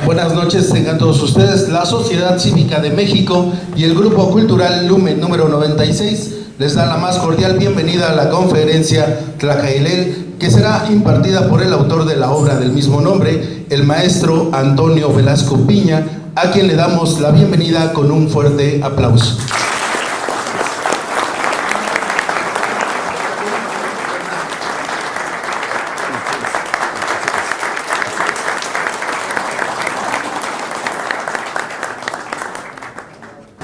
Buenas noches, tengan todos ustedes. La Sociedad Cívica de México y el Grupo Cultural Lumen número 96 les da la más cordial bienvenida a la conferencia Tlacaelel, que será impartida por el autor de la obra del mismo nombre, el maestro Antonio Velasco Piña, a quien le damos la bienvenida con un fuerte aplauso.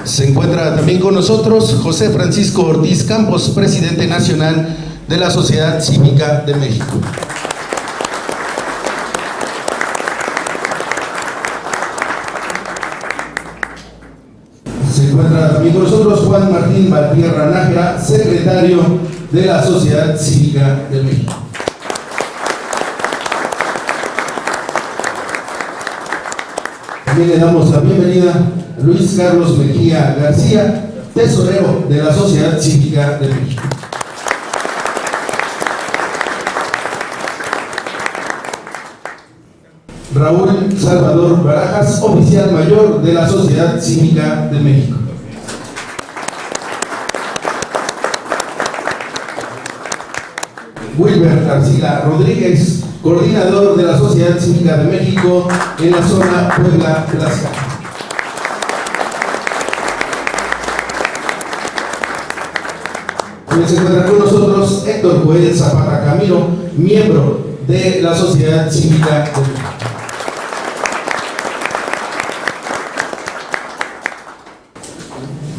Se encuentra también con nosotros José Francisco Ortiz Campos, presidente nacional de la Sociedad Cívica de México. Se encuentra también con nosotros Juan Martín Valtierra Nájera, secretario de la Sociedad Cívica de México. También le damos la bienvenida a Luis Carlos Mejía García, tesorero de la Sociedad Cívica de México. Raúl Salvador Barajas, oficial mayor de la Sociedad Cívica de México. Wilber Arcila Rodríguez, coordinador de la Sociedad Cívica de México en la zona Puebla-Plaza. También se encuentra con nosotros Héctor Joel Zapata Camilo, miembro de la Sociedad Cívica de México.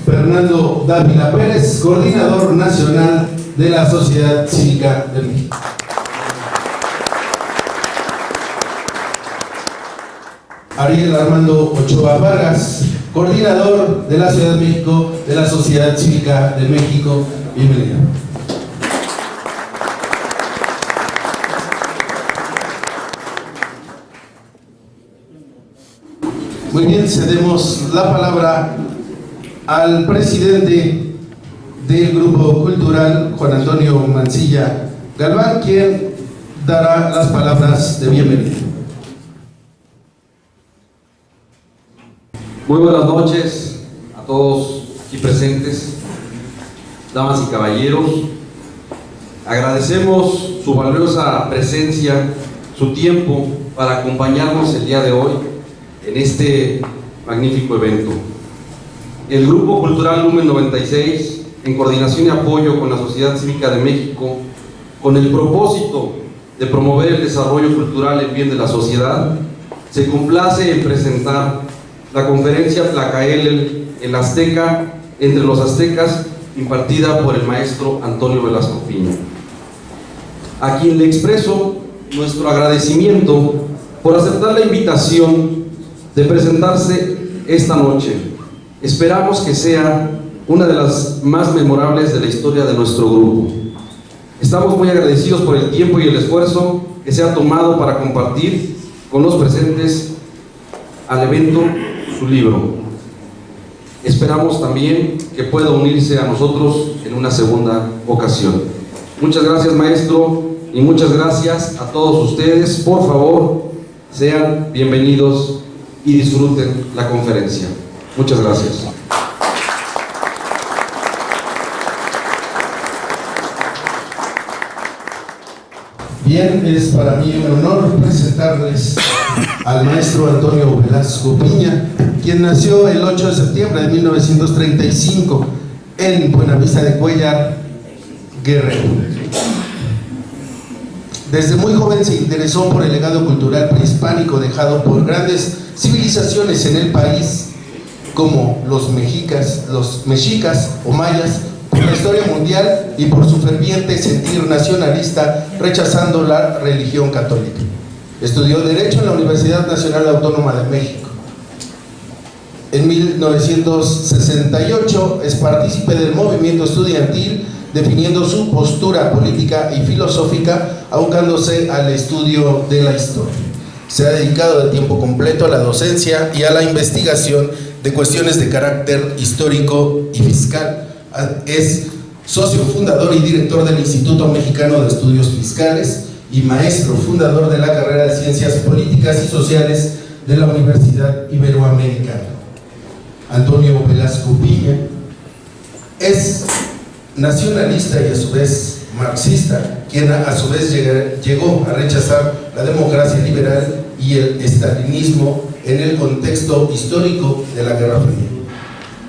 Fernando Dávila Pérez, coordinador nacional de la Sociedad Cívica de México. Ariel Armando Ochoa Vargas, coordinador de la Ciudad de México de la Sociedad Cívica de México. Bienvenido. Muy bien, cedemos la palabra al presidente del Grupo Cultural, Juan Antonio Mancilla Galván, quien dará las palabras de bienvenida. Muy buenas noches a todos aquí presentes, damas y caballeros. Agradecemos su valiosa presencia, su tiempo para acompañarnos el día de hoy en este magnífico evento. El Grupo Cultural Lumen 96, en coordinación y apoyo con la Sociedad Cívica de México, con el propósito de promover el desarrollo cultural en bien de la sociedad, se complace en presentar la conferencia Tlacaelel, el Azteca entre los aztecas, impartida por el maestro Antonio Velasco Piña, a quien le expreso nuestro agradecimiento por aceptar la invitación de presentarse esta noche. Esperamos que sea una de las más memorables de la historia de nuestro grupo. Estamos muy agradecidos por el tiempo y el esfuerzo que se ha tomado para compartir con los presentes al evento su libro. Esperamos también que pueda unirse a nosotros en una segunda ocasión. Muchas gracias, maestro, y muchas gracias a todos ustedes. Por favor, sean bienvenidos y disfruten la conferencia. Muchas gracias. Bien, es para mí un honor presentarles al maestro Antonio Velasco Piña, quien nació el 8 de septiembre de 1935 en Buenavista de Cuéllar, Guerrero. Desde muy joven se interesó por el legado cultural prehispánico dejado por grandes civilizaciones en el país, como los mexicas o mayas, por la historia mundial y por su ferviente sentir nacionalista, rechazando la religión católica. Estudió Derecho en la Universidad Nacional Autónoma de México. En 1968 es partícipe del movimiento estudiantil, definiendo su postura política y filosófica, abocándose al estudio de la historia. Se ha dedicado de tiempo completo a la docencia y a la investigación de cuestiones de carácter histórico y fiscal. Es socio fundador y director del Instituto Mexicano de Estudios Fiscales y maestro fundador de la carrera de Ciencias Políticas y Sociales de la Universidad Iberoamericana. Antonio Velasco Piña es nacionalista y a su vez marxista, quien a su vez llegó a rechazar la democracia liberal y el estalinismo en el contexto histórico de la Guerra Fría.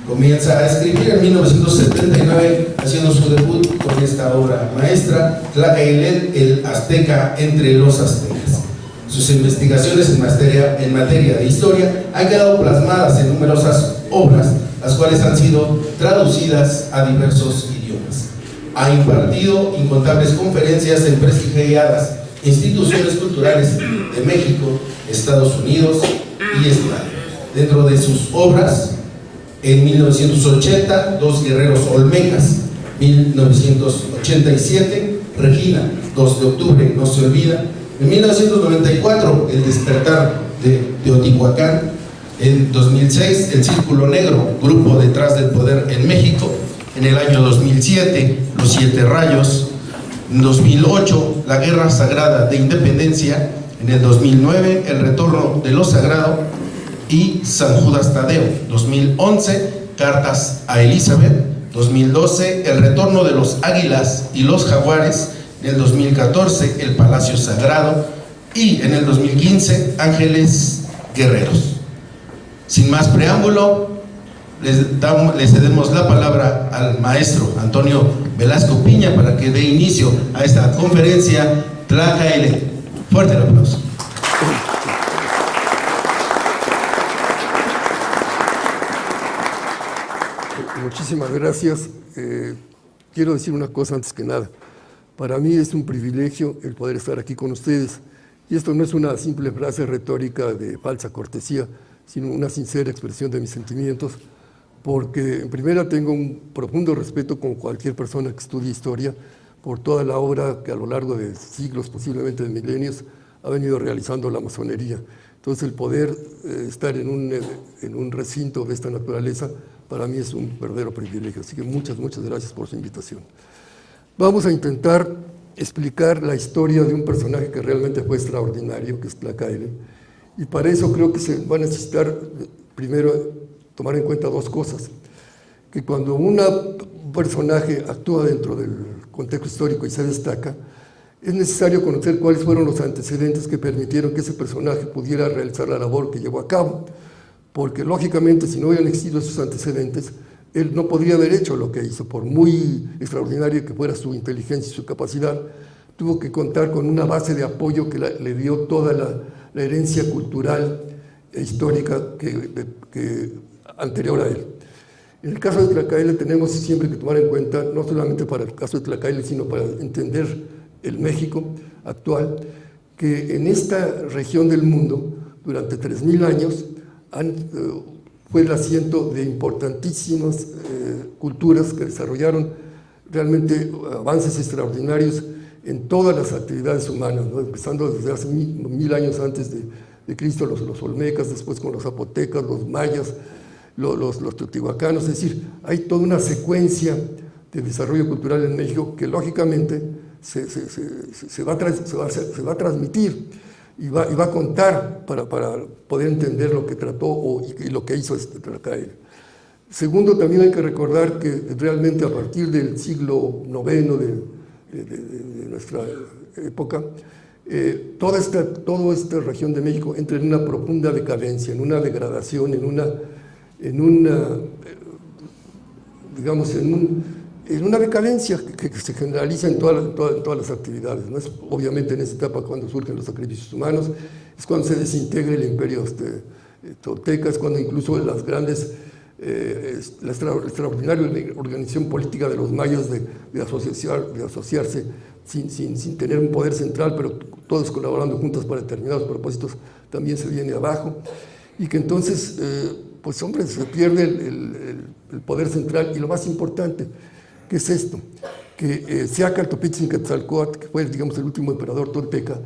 Comienza a escribir en 1979, haciendo su debut con esta obra maestra, Tlacaelel, el azteca entre los aztecas. Sus investigaciones en materia de historia han quedado plasmadas en numerosas obras, las cuales han sido traducidas a diversos idiomas. Ha impartido incontables conferencias en prestigiadas instituciones culturales de México, Estados Unidos y España. Dentro de sus obras, en 1980, Dos guerreros olmecas, 1987, Regina, 2 de octubre, no se olvida, en 1994, El despertar de Teotihuacán, en 2006, El Círculo Negro, grupo detrás del poder en México, en el año 2007, Los 7 rayos, en 2008, La guerra sagrada de independencia, en el 2009, El retorno de lo sagrado, y San Judas Tadeo, 2011, Cartas a Elizabeth, 2012, El retorno de los águilas y los jaguares, en el 2014, El palacio sagrado, y en el 2015, Ángeles guerreros. Sin más preámbulo, le cedemos la palabra al maestro Antonio Velasco Piña para que dé inicio a esta conferencia Tlacaelel. Fuerte el aplauso. Muchísimas gracias. Quiero decir una cosa antes que nada. Para mí es un privilegio el poder estar aquí con ustedes. Y esto no es una simple frase retórica de falsa cortesía, sino una sincera expresión de mis sentimientos, porque en primera tengo un profundo respeto con cualquier persona que estudie historia por toda la obra que a lo largo de siglos, posiblemente de milenios, ha venido realizando la masonería. Entonces el poder estar en un recinto de esta naturaleza para mí es un verdadero privilegio. Así que muchas gracias por su invitación. Vamos a intentar explicar la historia de un personaje que realmente fue extraordinario, que es Tlacaelel. Y para eso creo que se va a necesitar, primero, tomar en cuenta 2 cosas. Que cuando un personaje actúa dentro del contexto histórico y se destaca, es necesario conocer cuáles fueron los antecedentes que permitieron que ese personaje pudiera realizar la labor que llevó a cabo. Porque, lógicamente, si no hubieran existido esos antecedentes, él no podría haber hecho lo que hizo, por muy extraordinaria que fuera su inteligencia y su capacidad. Tuvo que contar con una base de apoyo que le dio toda la herencia cultural e histórica anterior a él. En el caso de Tlacaelel tenemos siempre que tomar en cuenta, no solamente para el caso de Tlacaelel, sino para entender el México actual, que en esta región del mundo, durante 3000 años, fue el asiento de importantísimas culturas que desarrollaron realmente avances extraordinarios en todas las actividades humanas, ¿no? Empezando desde hace 1000 años antes de Cristo, los olmecas, después con los zapotecas, los mayas, los teotihuacanos. Es decir, hay toda una secuencia de desarrollo cultural en México que lógicamente se va a transmitir y va a contar para poder entender lo que trató y lo que hizo Tlacaelel. Segundo, también hay que recordar que realmente a partir del siglo IX de nuestra época, toda esta región de México entra en una profunda decadencia, en una degradación, en una decadencia que se generaliza en todas las actividades, ¿no? Es obviamente en esa etapa cuando surgen los sacrificios humanos, es cuando se desintegra el imperio tolteca, es cuando incluso la extraordinaria organización política de los mayas de asociarse sin tener un poder central, pero todos colaborando juntos para determinados propósitos, también se viene abajo, y que entonces, pues hombre, se pierde el poder central, y lo más importante, ¿qué es esto? Que Xiacaltopitzin-Quetzalcóatl, que fue, digamos, el último emperador tolteca,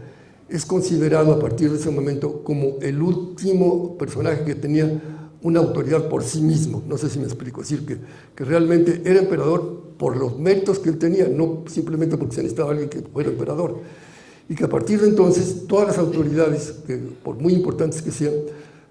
es considerado a partir de ese momento como el último personaje que tenía una autoridad por sí mismo. No sé si me explico. Es decir, que realmente era emperador por los méritos que él tenía, no simplemente porque se necesitaba alguien que fuera emperador. y que a partir de entonces todas las autoridades, que por muy importantes que sean,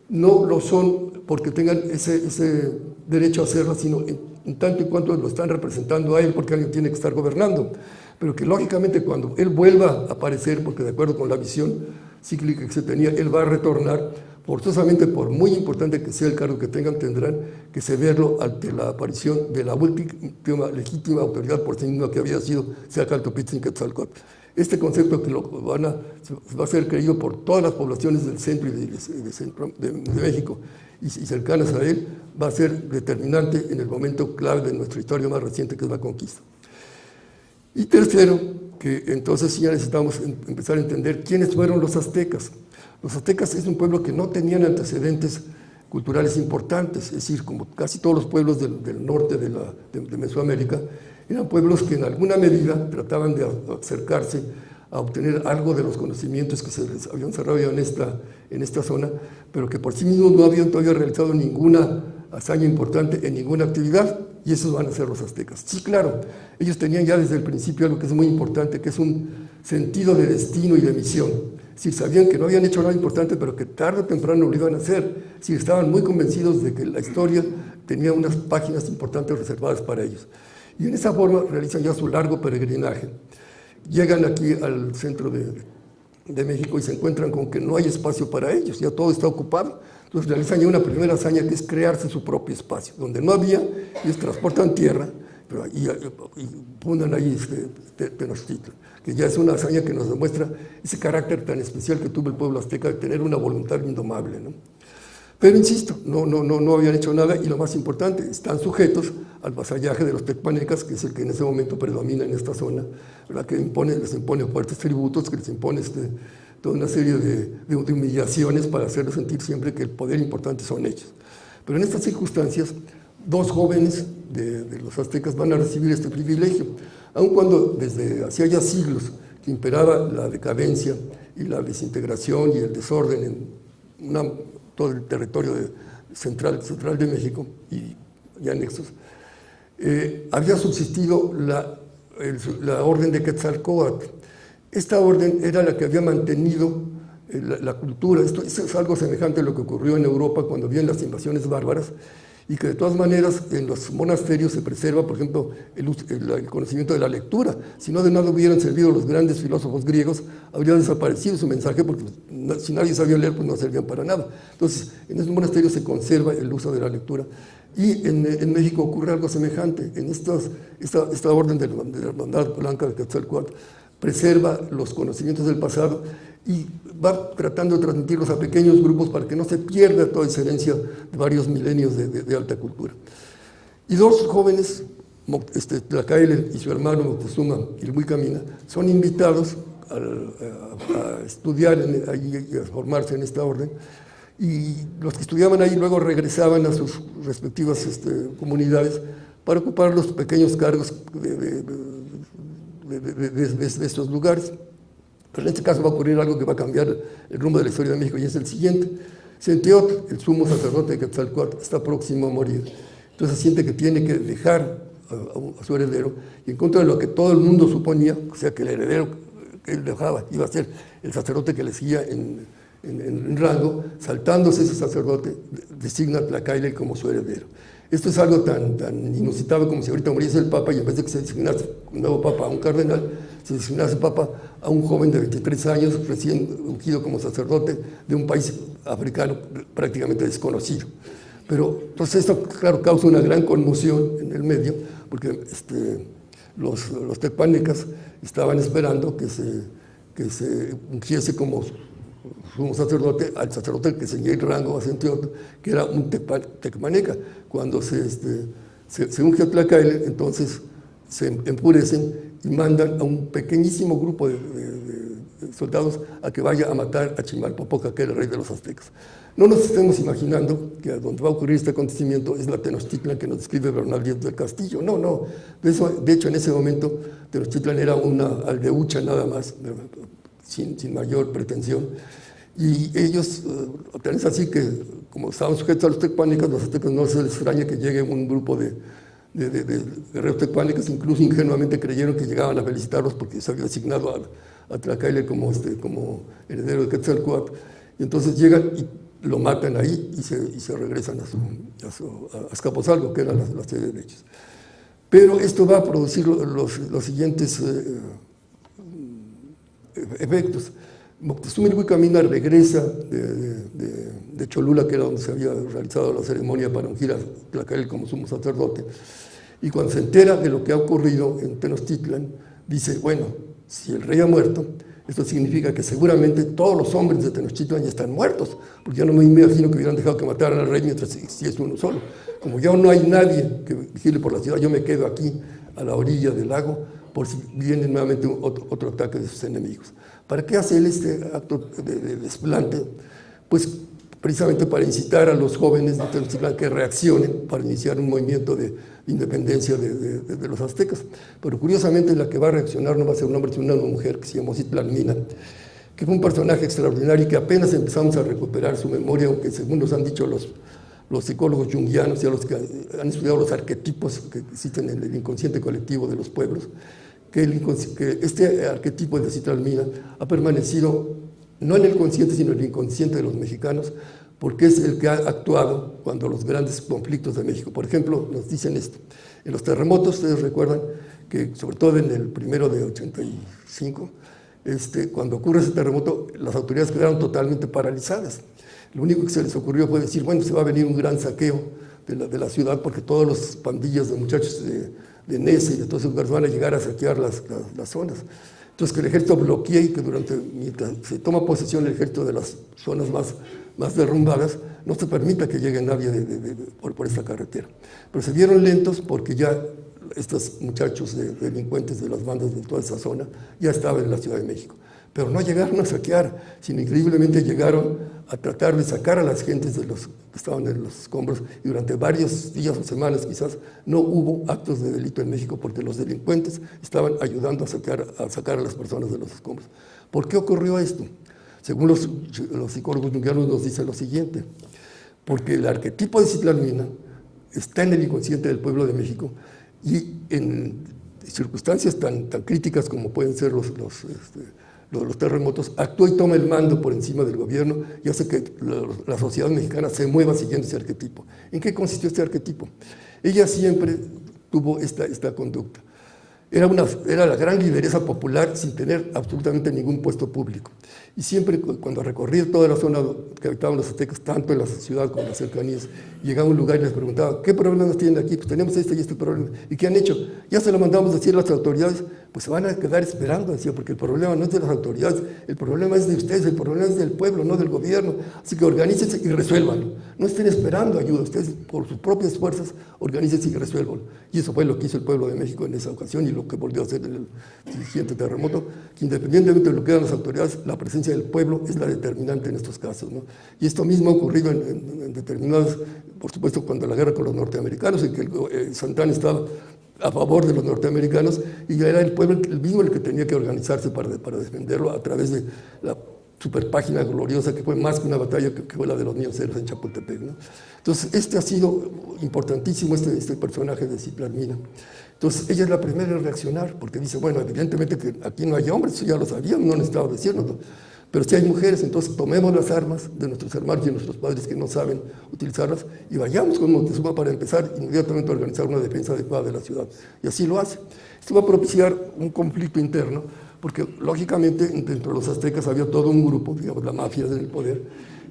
no lo son porque tengan ese derecho a hacerlo, sino en tanto y cuanto lo están representando a él, porque alguien tiene que estar gobernando. Pero que lógicamente cuando él vuelva a aparecer, porque de acuerdo con la visión cíclica que se tenía, él va a retornar, forzosamente, por muy importante que sea el cargo que tengan, tendrán que cederlo ante la aparición de la última legítima autoridad por sí misma que había sido Xiacaltopitzin-Quetzalcóatl. Este concepto que va a ser creído por todas las poblaciones del centro y de México y cercanas a él, va a ser determinante en el momento clave de nuestra historia más reciente, que es la conquista. Y tercero, que entonces ya necesitamos empezar a entender quiénes fueron los aztecas. Los aztecas es un pueblo que no tenían antecedentes culturales importantes, es decir, como casi todos los pueblos del norte de Mesoamérica, eran pueblos que en alguna medida trataban de acercarse a obtener algo de los conocimientos que se les habían desarrollado en esta zona, pero que por sí mismos no habían todavía realizado ninguna hazaña importante en ninguna actividad, y esos van a ser los aztecas. Sí, claro, ellos tenían ya desde el principio algo que es muy importante, que es un sentido de destino y de misión. Es decir, sabían que no habían hecho nada importante, pero que tarde o temprano lo iban a hacer. Es decir, estaban muy convencidos de que la historia tenía unas páginas importantes reservadas para ellos. Y en esa forma realizan ya su largo peregrinaje. Llegan aquí al centro de México y se encuentran con que no hay espacio para ellos, ya todo está ocupado. Entonces realizan ya una primera hazaña, que es crearse su propio espacio. Donde no había, ellos transportan tierra, pero y fundan ahí Tenochtitlan, que ya es una hazaña que nos demuestra ese carácter tan especial que tuvo el pueblo azteca de tener una voluntad indomable, ¿no? Pero insisto, no habían hecho nada, y lo más importante, están sujetos al vasallaje de los tecpanecas, que es el que en ese momento predomina en esta zona, ¿verdad? Que les impone fuertes tributos, que les impone toda una serie de humillaciones para hacerles sentir siempre que el poder importante son ellos. Pero en estas circunstancias, dos jóvenes de los aztecas van a recibir este privilegio, aun cuando desde hacía ya siglos que imperaba la decadencia y la desintegración y el desorden en todo el territorio central de México y anexos, había subsistido la orden de Quetzalcóatl. Esta orden era la que había mantenido la cultura. Esto es algo semejante a lo que ocurrió en Europa cuando habían las invasiones bárbaras, y que de todas maneras en los monasterios se preserva, por ejemplo, el conocimiento de la lectura. Si no de nada hubieran servido los grandes filósofos griegos, habría desaparecido su mensaje, porque si nadie sabía leer, pues no servían para nada. Entonces, en esos monasterios se conserva el uso de la lectura. Y en México ocurre algo semejante. En esta orden de la Hermandad Blanca de Quetzalcóatl preserva los conocimientos del pasado y va tratando de transmitirlos a pequeños grupos para que no se pierda toda esa herencia de varios milenios de alta cultura. Y dos jóvenes, Tlacaile y su hermano Moctezuma Ilhuicamina, son invitados a estudiar y a formarse en esta orden, y los que estudiaban ahí luego regresaban a sus respectivas comunidades para ocupar los pequeños cargos de estos lugares. Pero en este caso va a ocurrir algo que va a cambiar el rumbo de la historia de México, y es el siguiente. Centeotl, el sumo sacerdote de Quetzalcóatl, está próximo a morir. Entonces siente que tiene que dejar a su heredero, y en contra de lo que todo el mundo suponía, o sea, que el heredero que él dejaba iba a ser el sacerdote que le seguía en rango, saltándose ese sacerdote, designa a Tlacaile como su heredero. Esto es algo tan inusitado como si ahorita muriese el Papa, y en vez de que se designase un nuevo Papa a un cardenal, se designase Papa a un joven de 23 años, recién ungido como sacerdote de un país africano prácticamente desconocido. Pero entonces esto, claro, causa una gran conmoción en el medio, porque los tecpanecas estaban esperando que se ungiese como sumo sacerdote al sacerdote que seguía el rango a Centeotl, que era un tecpaneca. Cuando se unge a Tlacaile, entonces se enfurecen y mandan a un pequeñísimo grupo de soldados a que vaya a matar a Chimalpopoca, que era el rey de los aztecas. No nos estemos imaginando que donde va a ocurrir este acontecimiento es la Tenochtitlan que nos describe Bernal Díaz del Castillo. No. De hecho, en ese momento Tenochtitlan era una aldeucha nada más, sin mayor pretensión. Y ellos, tal es así que, como estaban sujetos a los tecpanecas, los aztecas no se les extraña que llegue un grupo de guerreros tecpanecas, incluso ingenuamente creyeron que llegaban a felicitarlos porque se había designado a Tlacaile como heredero de Quetzalcóatl, y entonces llegan y lo matan ahí y se regresan a Azcapotzalco, que era la sede de ellos. Pero esto va a producir los siguientes efectos. Moctezuma Ilhuicamina regresa de Cholula, que era donde se había realizado la ceremonia para ungir a Tlacaile como sumo sacerdote, y cuando se entera de lo que ha ocurrido en Tenochtitlan, dice, bueno, si el rey ha muerto, esto significa que seguramente todos los hombres de Tenochtitlan ya están muertos, porque yo no me imagino que hubieran dejado que mataran al rey mientras si es uno solo. Como ya no hay nadie que vigile por la ciudad, yo me quedo aquí a la orilla del lago por si viene nuevamente otro ataque de sus enemigos. ¿Para qué hace él este acto de desplante? Pues precisamente para incitar a los jóvenes de Tenochtitlan que reaccionen para iniciar un movimiento de independencia de los aztecas. Pero curiosamente la que va a reaccionar no va a ser un hombre, sino una mujer que se llamó Citlalmina, que fue un personaje extraordinario y que apenas empezamos a recuperar su memoria, aunque según nos han dicho los psicólogos junguianos y a los que han estudiado los arquetipos que existen en el inconsciente colectivo de los pueblos, que este arquetipo de Citlalmina ha permanecido no en el consciente, sino en el inconsciente de los mexicanos, porque es el que ha actuado cuando los grandes conflictos de México. Por ejemplo, nos dicen esto, en los terremotos, ustedes recuerdan que, sobre todo en el primero de 85, cuando ocurre ese terremoto, las autoridades quedaron totalmente paralizadas. Lo único que se les ocurrió fue decir, bueno, se va a venir un gran saqueo de la ciudad, porque todos los pandillas de muchachos de Nese y de todos esos lugares van a llegar a saquear las zonas. Entonces, que el ejército bloquee y que mientras se toma posesión el ejército de las zonas más derrumbadas, no se permita que llegue nadie por esta carretera. Pero se vieron lentos porque ya estos muchachos delincuentes de las bandas de toda esa zona ya estaban en la Ciudad de México. Pero no llegaron a saquear, sino increíblemente llegaron a tratar de sacar a las gentes que estaban en los escombros, y durante varios días o semanas quizás no hubo actos de delito en México porque los delincuentes estaban ayudando a sacar a las personas de los escombros. ¿Por qué ocurrió esto? Según los psicólogos junguianos nos dicen lo siguiente, porque el arquetipo de Citlalmina está en el inconsciente del pueblo de México, y en circunstancias tan críticas como pueden ser los terremotos, actúa y toma el mando por encima del gobierno y hace que la sociedad mexicana se mueva siguiendo ese arquetipo. ¿En qué consistió este arquetipo? Ella siempre tuvo esta conducta. Era la gran lideresa popular sin tener absolutamente ningún puesto público. Y siempre cuando recorría toda la zona que habitaban los aztecas, tanto en la ciudad como en las cercanías, llegaba a un lugar y les preguntaba, ¿qué problemas tienen aquí? Pues tenemos este y este problema. ¿Y qué han hecho? Ya se lo mandamos a decir a las autoridades, pues se van a quedar esperando, decía, porque el problema no es de las autoridades, el problema es de ustedes, el problema es del pueblo, no del gobierno. Así que organícense y resuélvanlo. No estén esperando ayuda, ustedes por sus propias fuerzas organícense y resuélvanlo. Y eso fue lo que hizo el pueblo de México en esa ocasión y lo que volvió a hacer en el siguiente terremoto, que independientemente de lo que hagan las autoridades, la presencia del pueblo es la determinante en estos casos, ¿no? Y esto mismo ha ocurrido en determinados, por supuesto, cuando la guerra con los norteamericanos, en que Santana estaba a favor de los norteamericanos y ya era el pueblo el mismo el que tenía que organizarse para defenderlo a través de la super página gloriosa que fue más que una batalla que fue la de los Mioceros en Chapultepec, ¿no? Entonces, ha sido importantísimo este personaje de Citlalmina. Entonces, ella es la primera en reaccionar, porque dice, bueno, evidentemente que aquí no hay hombres, eso ya lo sabíamos, no necesitaba decirnoslo, pero si hay mujeres, entonces tomemos las armas de nuestros hermanos y de nuestros padres que no saben utilizarlas y vayamos con Moctezuma para empezar inmediatamente a organizar una defensa adecuada de la ciudad. Y así lo hace. Esto va a propiciar un conflicto interno, porque lógicamente dentro de los aztecas había todo un grupo, digamos la mafia del poder,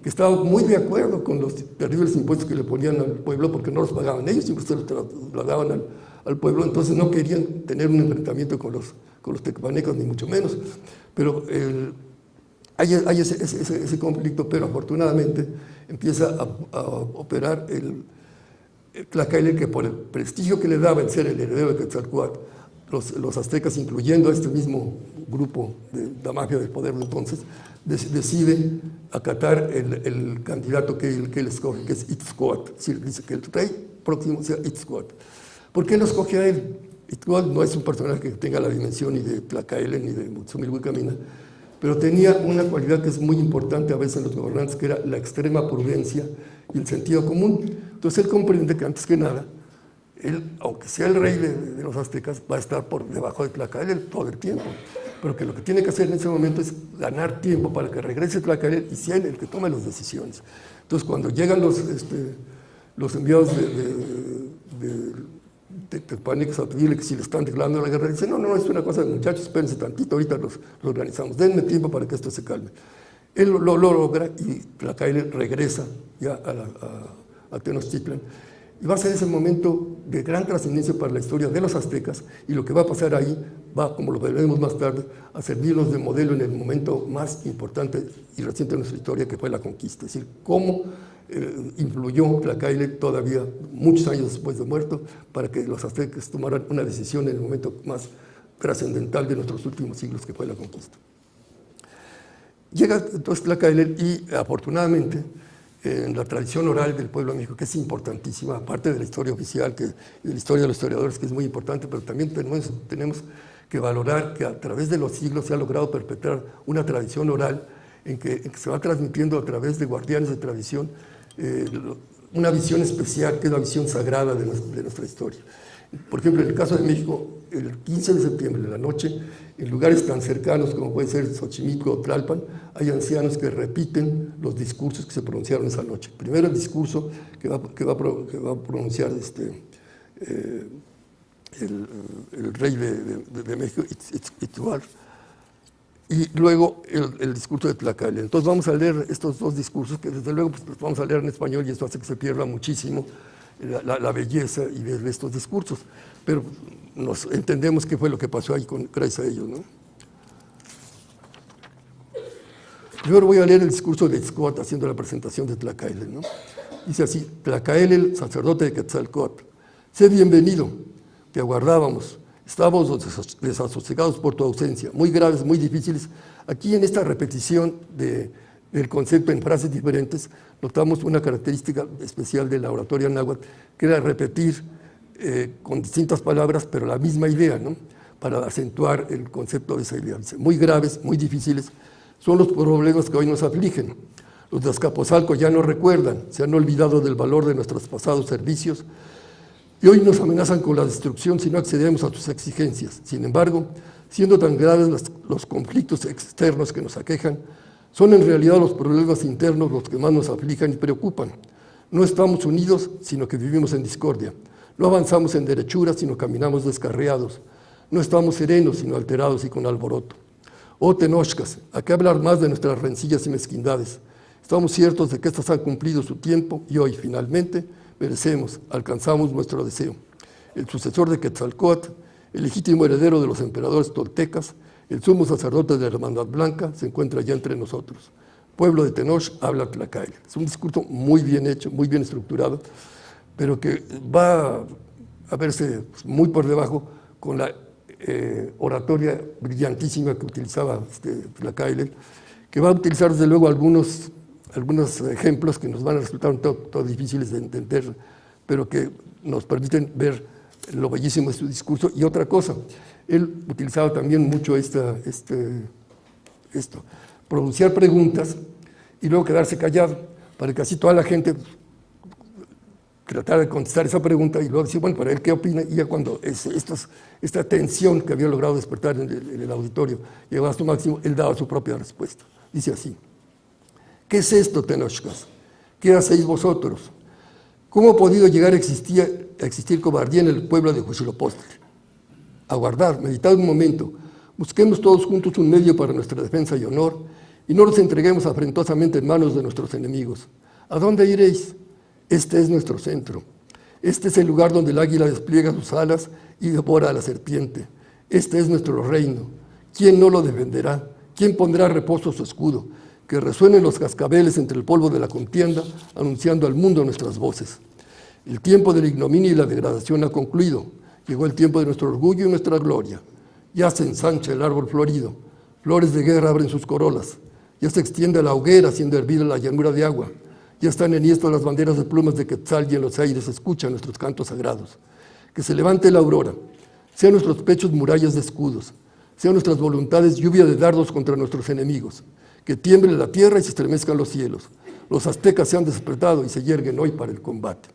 que estaba muy de acuerdo con los terribles impuestos que le ponían al pueblo porque no los pagaban ellos, siempre se los trasladaban al pueblo, entonces no querían tener un enfrentamiento con los tecpanecas, ni mucho menos. Pero hay ese conflicto, pero afortunadamente empieza a operar el Tlacaile, que por el prestigio que le daba el ser el heredero de Quetzalcóatl, los aztecas, incluyendo a este mismo grupo de la mafia del poder de entonces, deciden acatar el candidato que él escoge, que es Itzcoatl. Es decir, dice que el rey próximo sea Itzcoatl. ¿Por qué lo escoge a él? Itzcoatl no es un personaje que tenga la dimensión ni de Tlacaile ni de Moctezuma Ilhuicamina, pero tenía una cualidad que es muy importante a veces en los gobernantes, que era la extrema prudencia y el sentido común. Entonces él comprende que antes que nada, él, aunque sea el rey de los aztecas, va a estar por debajo de Tlacaile todo el tiempo. pero que lo que tiene que hacer en ese momento es ganar tiempo para que regrese Tlacaelel y sea él el que tome las decisiones. Entonces, cuando llegan los enviados de Tepanex a pedirle que si le están declarando la guerra, dicen, no, es una cosa de muchachos, espérense tantito, ahorita los organizamos, denme tiempo para que esto se calme. Él lo logra y Tlacaelel regresa ya a Tenochtitlan. Y va a ser ese momento de gran trascendencia para la historia de los aztecas, y lo que va a pasar ahí va, como lo veremos más tarde, a servirnos de modelo en el momento más importante y reciente de nuestra historia, que fue la conquista. Es decir, cómo influyó Tlacaelel todavía muchos años después de muerto para que los aztecas tomaran una decisión en el momento más trascendental de nuestros últimos siglos, que fue la conquista. Llega entonces Tlacaelel y, afortunadamente, en la tradición oral del pueblo de México, que es importantísima, aparte de la historia oficial y de la historia de los historiadores, que es muy importante, pero también tenemos que valorar que a través de los siglos se ha logrado perpetrar una tradición oral en que se va transmitiendo a través de guardianes de tradición una visión especial, que es la visión sagrada de nuestra historia. Por ejemplo, en el caso de México, el 15 de septiembre de la noche, en lugares tan cercanos como puede ser Xochimilco o Tlalpan, hay ancianos que repiten los discursos que se pronunciaron esa noche. Primero el discurso que va a pronunciar el rey de México, Itzcuintla, y luego el discurso de Tlacaelel. Entonces vamos a leer estos dos discursos, que desde luego pues, los vamos a leer en español, y esto hace que se pierda muchísimo la belleza y ver estos discursos, pero nos entendemos qué fue lo que pasó ahí gracias a ellos, ¿no? Yo voy a leer el discurso de Itzcuintla haciendo la presentación de Tlacaelel, ¿no? Dice así: Tlacaelel, sacerdote de Quetzalcóatl, sé bienvenido, te aguardábamos, estábamos desasosegados por tu ausencia, muy graves, muy difíciles. Aquí en esta repetición del concepto en frases diferentes, notamos una característica especial de la oratoria náhuatl, que era repetir con distintas palabras, pero la misma idea, ¿no? Para acentuar el concepto de esa idea. Dice, muy graves, muy difíciles, son los problemas que hoy nos afligen. Los de Azcapotzalco ya no recuerdan, se han olvidado del valor de nuestros pasados servicios, y hoy nos amenazan con la destrucción si no accedemos a sus exigencias. Sin embargo, siendo tan graves los conflictos externos que nos aquejan, son en realidad los problemas internos los que más nos aflijan y preocupan. No estamos unidos, sino que vivimos en discordia. No avanzamos en derechura, sino caminamos descarriados. No estamos serenos, sino alterados y con alboroto. Oh Tenochcas, ¿a qué hablar más de nuestras rencillas y mezquindades? Estamos ciertos de que estas han cumplido su tiempo y hoy, finalmente, merecemos, alcanzamos nuestro deseo. El sucesor de Quetzalcóatl, el legítimo heredero de los emperadores toltecas, el sumo sacerdote de la Hermandad Blanca, se encuentra ya entre nosotros. Pueblo de Tenoch, habla Tlacaelel. Es un discurso muy bien hecho, muy bien estructurado, pero que va a verse muy por debajo con la oratoria brillantísima que utilizaba Tlacaelel, que va a utilizar desde luego algunos ejemplos que nos van a resultar un todo difíciles de entender, pero que nos permiten ver lo bellísimo de su discurso. Y otra cosa, él utilizaba también mucho esto, pronunciar preguntas y luego quedarse callado, para que así toda la gente tratara de contestar esa pregunta y luego decir, bueno, para él qué opina, y ya cuando esta tensión que había logrado despertar en el auditorio llegaba a su máximo, él daba su propia respuesta. Dice así: ¿qué es esto, Tenochcas? ¿Qué hacéis vosotros? ¿Cómo ha podido llegar a existir cobardía en el pueblo de Huitzilopochtli? Aguardad, meditad un momento, busquemos todos juntos un medio para nuestra defensa y honor, y no nos entreguemos afrentosamente en manos de nuestros enemigos. ¿A dónde iréis? Este es nuestro centro. Este es el lugar donde el águila despliega sus alas y devora a la serpiente. Este es nuestro reino. ¿Quién no lo defenderá? ¿Quién pondrá a reposo su escudo? Que resuenen los cascabeles entre el polvo de la contienda, anunciando al mundo nuestras voces. El tiempo de la ignominia y la degradación ha concluido. Llegó el tiempo de nuestro orgullo y nuestra gloria. Ya se ensancha el árbol florido. Flores de guerra abren sus corolas. Ya se extiende la hoguera haciendo hervir la llanura de agua. Ya están enhiestas las banderas de plumas de Quetzal y en los aires se escuchan nuestros cantos sagrados. Que se levante la aurora. Sean nuestros pechos murallas de escudos. Sean nuestras voluntades lluvia de dardos contra nuestros enemigos. Que tiemble la tierra y se estremezcan los cielos. Los aztecas se han despertado y se yerguen hoy para el combate.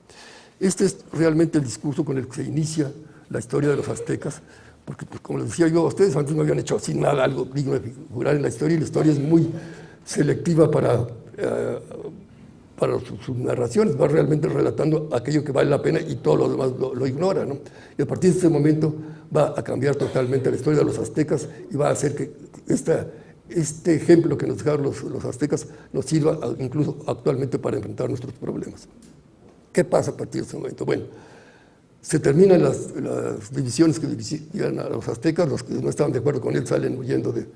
Este es realmente el discurso con el que se inicia la historia de los aztecas, porque pues, como les decía yo a ustedes, antes no habían hecho así nada, algo digno de figurar en la historia, y la historia es muy selectiva para sus narraciones, va realmente relatando aquello que vale la pena y todo lo demás lo ignora, ¿no? Y a partir de ese momento va a cambiar totalmente la historia de los aztecas y va a hacer que este ejemplo que nos dejaron los aztecas nos sirva incluso actualmente para enfrentar nuestros problemas. ¿Qué pasa a partir de ese momento? Bueno, se terminan las divisiones que dividían a los aztecas, los que no estaban de acuerdo con él salen huyendo de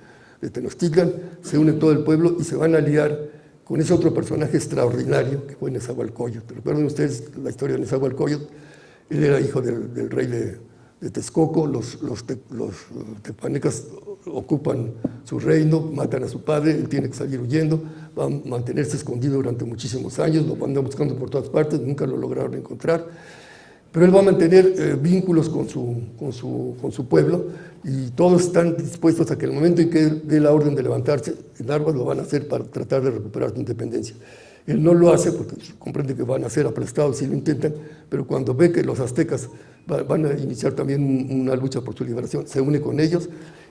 Tenochtitlan, se une todo el pueblo y se van a aliar con ese otro personaje extraordinario que fue Nezahualcóyotl. ¿Recuerdan ustedes la historia de Nezahualcóyotl? Él era hijo del rey de Texcoco, los tepanecas ocupan su reino, matan a su padre, él tiene que salir huyendo, va a mantenerse escondido durante muchísimos años, lo andan buscando por todas partes, nunca lo lograron encontrar, pero él va a mantener vínculos con su pueblo y todos están dispuestos a que el momento en que él dé la orden de levantarse en armas lo van a hacer para tratar de recuperar su independencia. Él no lo hace porque comprende que van a ser aplastados si lo intentan, pero cuando ve que los aztecas van a iniciar también una lucha por su liberación, se une con ellos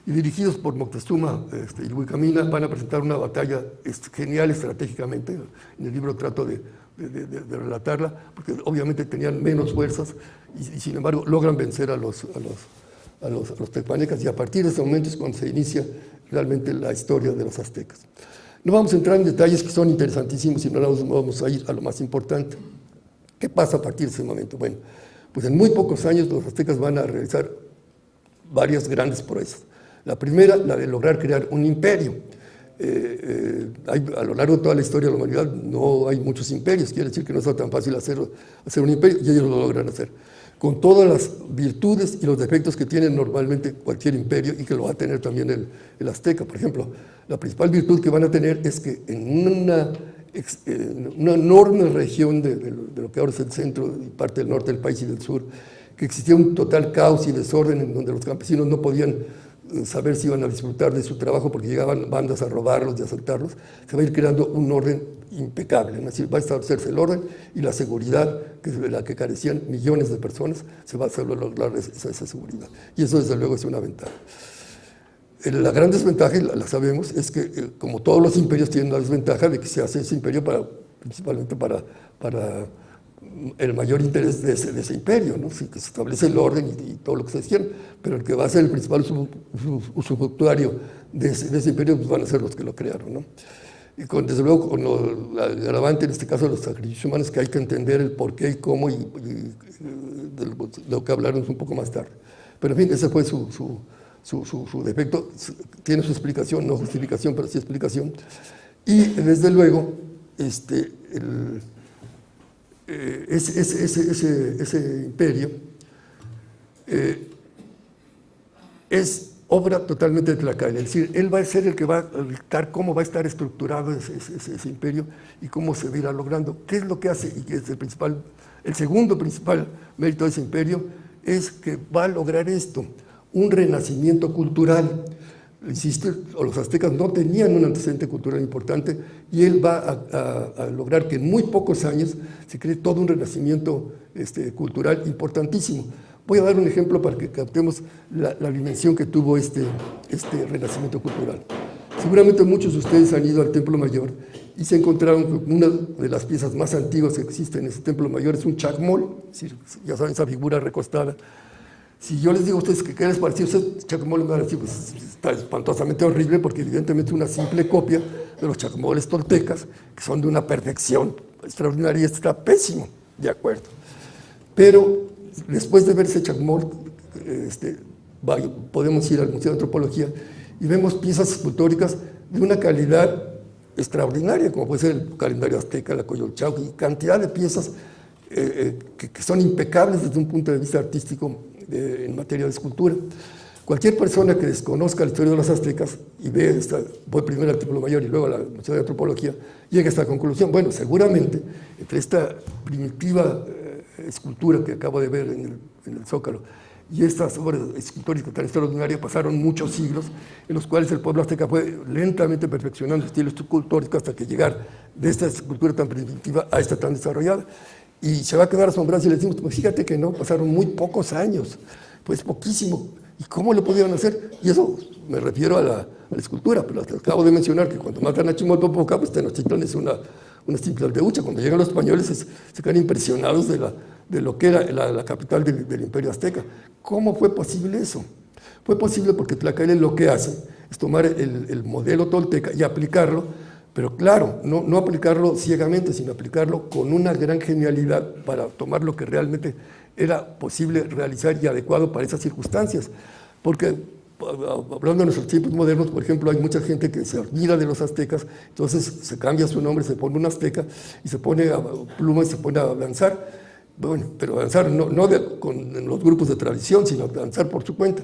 y dirigidos por Moctezuma y Wilcamina van a presentar una batalla genial estratégicamente. En el libro trato de relatarla, porque obviamente tenían menos fuerzas y sin embargo logran vencer a los tepanecas y a partir de ese momento es cuando se inicia realmente la historia de los aztecas. No vamos a entrar en detalles que son interesantísimos, sino vamos a ir a lo más importante. ¿Qué pasa a partir de ese momento? Bueno, pues en muy pocos años los aztecas van a realizar varias grandes proezas. La primera, la de lograr crear un imperio. A lo largo de toda la historia de la humanidad no hay muchos imperios, quiere decir que no es tan fácil hacer un imperio y ellos lo logran hacer, con todas las virtudes y los defectos que tiene normalmente cualquier imperio y que lo va a tener también el azteca. Por ejemplo, la principal virtud que van a tener es que en una enorme región de lo que ahora es el centro y parte del norte del país y del sur, que existía un total caos y desorden en donde los campesinos no podían saber si iban a disfrutar de su trabajo porque llegaban bandas a robarlos y a asaltarlos, se va a ir creando un orden impecable, es decir, va a establecerse el orden y la seguridad que es de la que carecían millones de personas, se va a lograr esa seguridad. Y eso desde luego es una ventaja. La gran desventaja, la sabemos, es que como todos los imperios tienen la desventaja de que se hace ese imperio principalmente para el mayor interés de ese imperio, ¿no? Sí, que se establece el orden y todo lo que se quiera, pero el que va a ser el principal usufructuario de ese imperio pues van a ser los que lo crearon, ¿no? Y desde luego con el agravante en este caso de los sacrificios humanos, que hay que entender el por qué y cómo y de lo que hablaremos un poco más tarde. Pero en fin, ese fue su defecto, tiene su explicación, no justificación, pero sí explicación. Y desde luego, ese imperio es obra totalmente de Tlacael, es decir, él va a ser el que va a dictar cómo va a estar estructurado ese imperio y cómo se va a ir logrando. ¿Qué es lo que hace? Y que es el segundo principal mérito de ese imperio es que va a lograr esto, un renacimiento cultural. Insisto, los aztecas no tenían un antecedente cultural importante y él va a lograr que en muy pocos años se cree todo un renacimiento cultural importantísimo. Voy a dar un ejemplo para que captemos la dimensión que tuvo este renacimiento cultural. Seguramente muchos de ustedes han ido al Templo Mayor y se encontraron con una de las piezas más antiguas que existen en ese Templo Mayor, es un chacmol, es decir, ya saben, esa figura recostada. Si yo les digo a ustedes que qué les pareció ese chacmol, me van a decir, pues está espantosamente horrible porque evidentemente es una simple copia de los chacmoles toltecas, que son de una perfección extraordinaria y está pésimo, de acuerdo. Pero después de ver ese chacmol, podemos ir al Museo de Antropología y vemos piezas escultóricas de una calidad extraordinaria, como puede ser el calendario azteca, la Coyolxauhqui, y cantidad de piezas que son impecables desde un punto de vista artístico en materia de escultura. Cualquier persona que desconozca la historia de los aztecas y ve voy primero al Templo Mayor y luego al Museo de Antropología, llega a esta conclusión. Bueno, seguramente entre esta primitiva escultura que acabo de ver en el Zócalo y estas obras escultóricas tan extraordinarias pasaron muchos siglos en los cuales el pueblo azteca fue lentamente perfeccionando estilos escultóricos hasta que llegar de esta escultura tan primitiva a esta tan desarrollada. Y se va a quedar asombrado si le decimos, pues fíjate que no, pasaron muy pocos años, pues poquísimo. ¿Y cómo lo pudieron hacer? Y eso me refiero a la escultura, pero acabo de mencionar que cuando matan a Chimalpopoca, pues Tenochtitlan es una simple aldeucha. Cuando llegan los españoles se quedan impresionados de lo que era la capital del Imperio Azteca. ¿Cómo fue posible eso? Fue posible porque Tlacaelel lo que hace es tomar el modelo tolteca y aplicarlo, pero claro, no aplicarlo ciegamente, sino aplicarlo con una gran genialidad para tomar lo que realmente era posible realizar y adecuado para esas circunstancias. Porque, hablando de nuestros tiempos modernos, por ejemplo, hay mucha gente que se olvida de los aztecas, entonces se cambia su nombre, se pone un azteca y se pone a pluma y se pone a danzar. Bueno, pero danzar no con los grupos de tradición, sino danzar por su cuenta.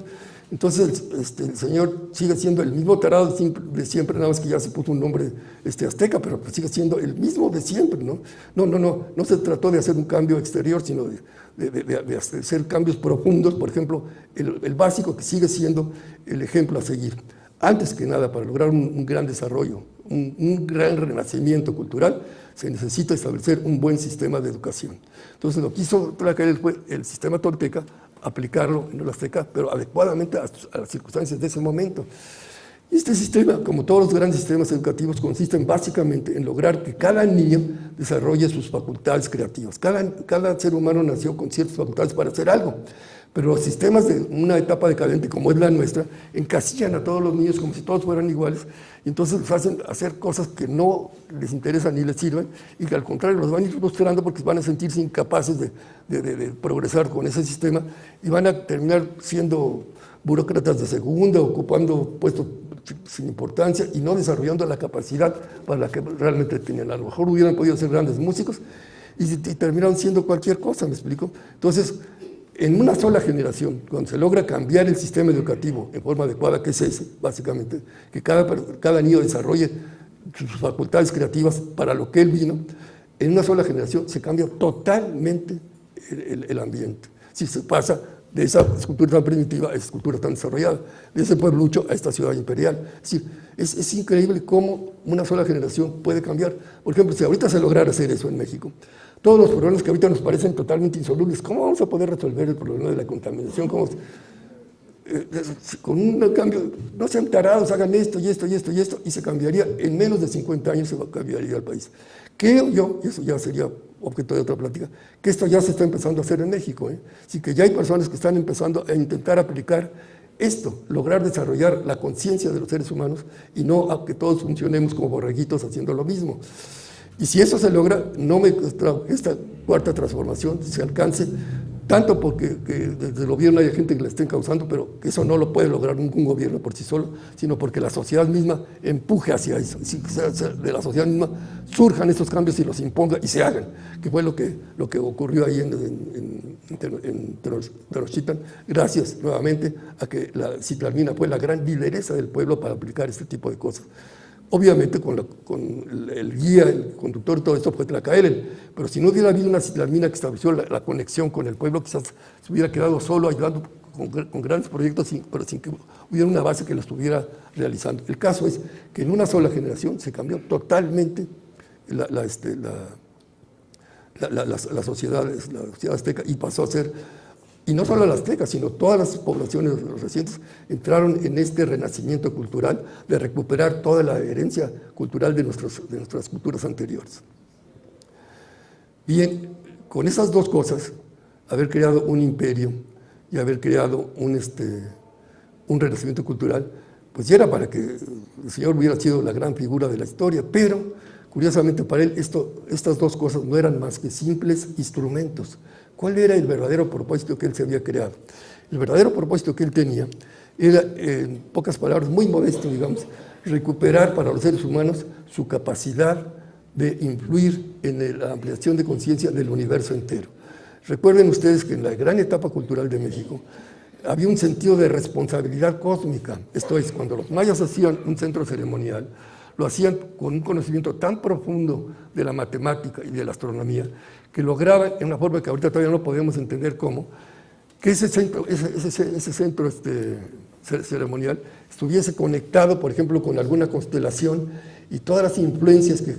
Entonces el señor sigue siendo el mismo tarado de siempre, nada más que ya se puso un nombre azteca, pero pues sigue siendo el mismo de siempre, ¿no? No se trató de hacer un cambio exterior, sino de hacer cambios profundos. Por ejemplo, el básico que sigue siendo el ejemplo a seguir. Antes que nada, para lograr un gran desarrollo, un gran renacimiento cultural, se necesita establecer un buen sistema de educación. Entonces lo que hizo Tlacaelel fue el sistema tolteca, aplicarlo en el azteca, pero adecuadamente a las circunstancias de ese momento. Este sistema, como todos los grandes sistemas educativos, consisten básicamente en lograr que cada niño desarrolle sus facultades creativas. Cada ser humano nació con ciertas facultades para hacer algo, pero los sistemas de una etapa decadente como es la nuestra encasillan a todos los niños como si todos fueran iguales, y entonces los hacen hacer cosas que no les interesan ni les sirven, y que al contrario los van a ir frustrando porque van a sentirse incapaces de progresar con ese sistema, y van a terminar siendo burócratas de segunda, ocupando puestos sin importancia y no desarrollando la capacidad para la que realmente tenían. A lo mejor hubieran podido ser grandes músicos y terminaron siendo cualquier cosa, ¿me explico? Entonces, en una sola generación, cuando se logra cambiar el sistema educativo en forma adecuada, que es ese, básicamente, que cada niño desarrolle sus facultades creativas para lo que él vino, en una sola generación se cambia totalmente el ambiente. Si se pasa de esa escultura tan primitiva a esa escultura tan desarrollada, de ese pueblucho a esta ciudad imperial. Es decir, es increíble cómo una sola generación puede cambiar. Por ejemplo, si ahorita se lograra hacer eso en México, todos los problemas que ahorita nos parecen totalmente insolubles, ¿cómo vamos a poder resolver el problema de la contaminación? Con un cambio, no sean tarados, hagan esto y esto y esto y esto, y se cambiaría, en menos de 50 años se cambiaría el país. Creo yo, y eso ya sería objeto de otra plática, que esto ya se está empezando a hacer en México. Así que ya hay personas que están empezando a intentar aplicar esto, lograr desarrollar la conciencia de los seres humanos y no a que todos funcionemos como borreguitos haciendo lo mismo. Y si eso se logra, esta cuarta transformación se alcance, tanto porque desde el gobierno hay gente que la estén causando, pero que eso no lo puede lograr ningún gobierno por sí solo, sino porque la sociedad misma empuje hacia eso, de la sociedad misma surjan esos cambios y los imponga y se hagan, que fue lo que ocurrió ahí en Tenochtitlan, gracias nuevamente a que la Citlalmina fue la gran lideresa del pueblo para aplicar este tipo de cosas. Obviamente con el guía, el conductor, todo esto fue Tlacaelel, pero si no hubiera habido una Citlalmina que estableció la conexión con el pueblo, quizás se hubiera quedado solo ayudando con grandes proyectos, pero sin que hubiera una base que lo estuviera realizando. El caso es que en una sola generación se cambió totalmente la sociedad azteca y pasó a ser. Y no solo las aztecas, sino todas las poblaciones recientes entraron en este renacimiento cultural de recuperar toda la herencia cultural de nuestras culturas anteriores. Bien, con esas dos cosas, haber creado un imperio y haber creado un renacimiento cultural, pues ya era para que el señor hubiera sido la gran figura de la historia, pero curiosamente para él estas dos cosas no eran más que simples instrumentos. ¿Cuál era el verdadero propósito que él se había creado? El verdadero propósito que él tenía era, en pocas palabras, muy modesto, digamos, recuperar para los seres humanos su capacidad de influir en la ampliación de conciencia del universo entero. Recuerden ustedes que en la gran etapa cultural de México había un sentido de responsabilidad cósmica. Esto es, cuando los mayas hacían un centro ceremonial, lo hacían con un conocimiento tan profundo de la matemática y de la astronomía que lograban, en una forma que ahorita todavía no podemos entender cómo, que ese centro ceremonial estuviese conectado, por ejemplo, con alguna constelación, y todas las influencias que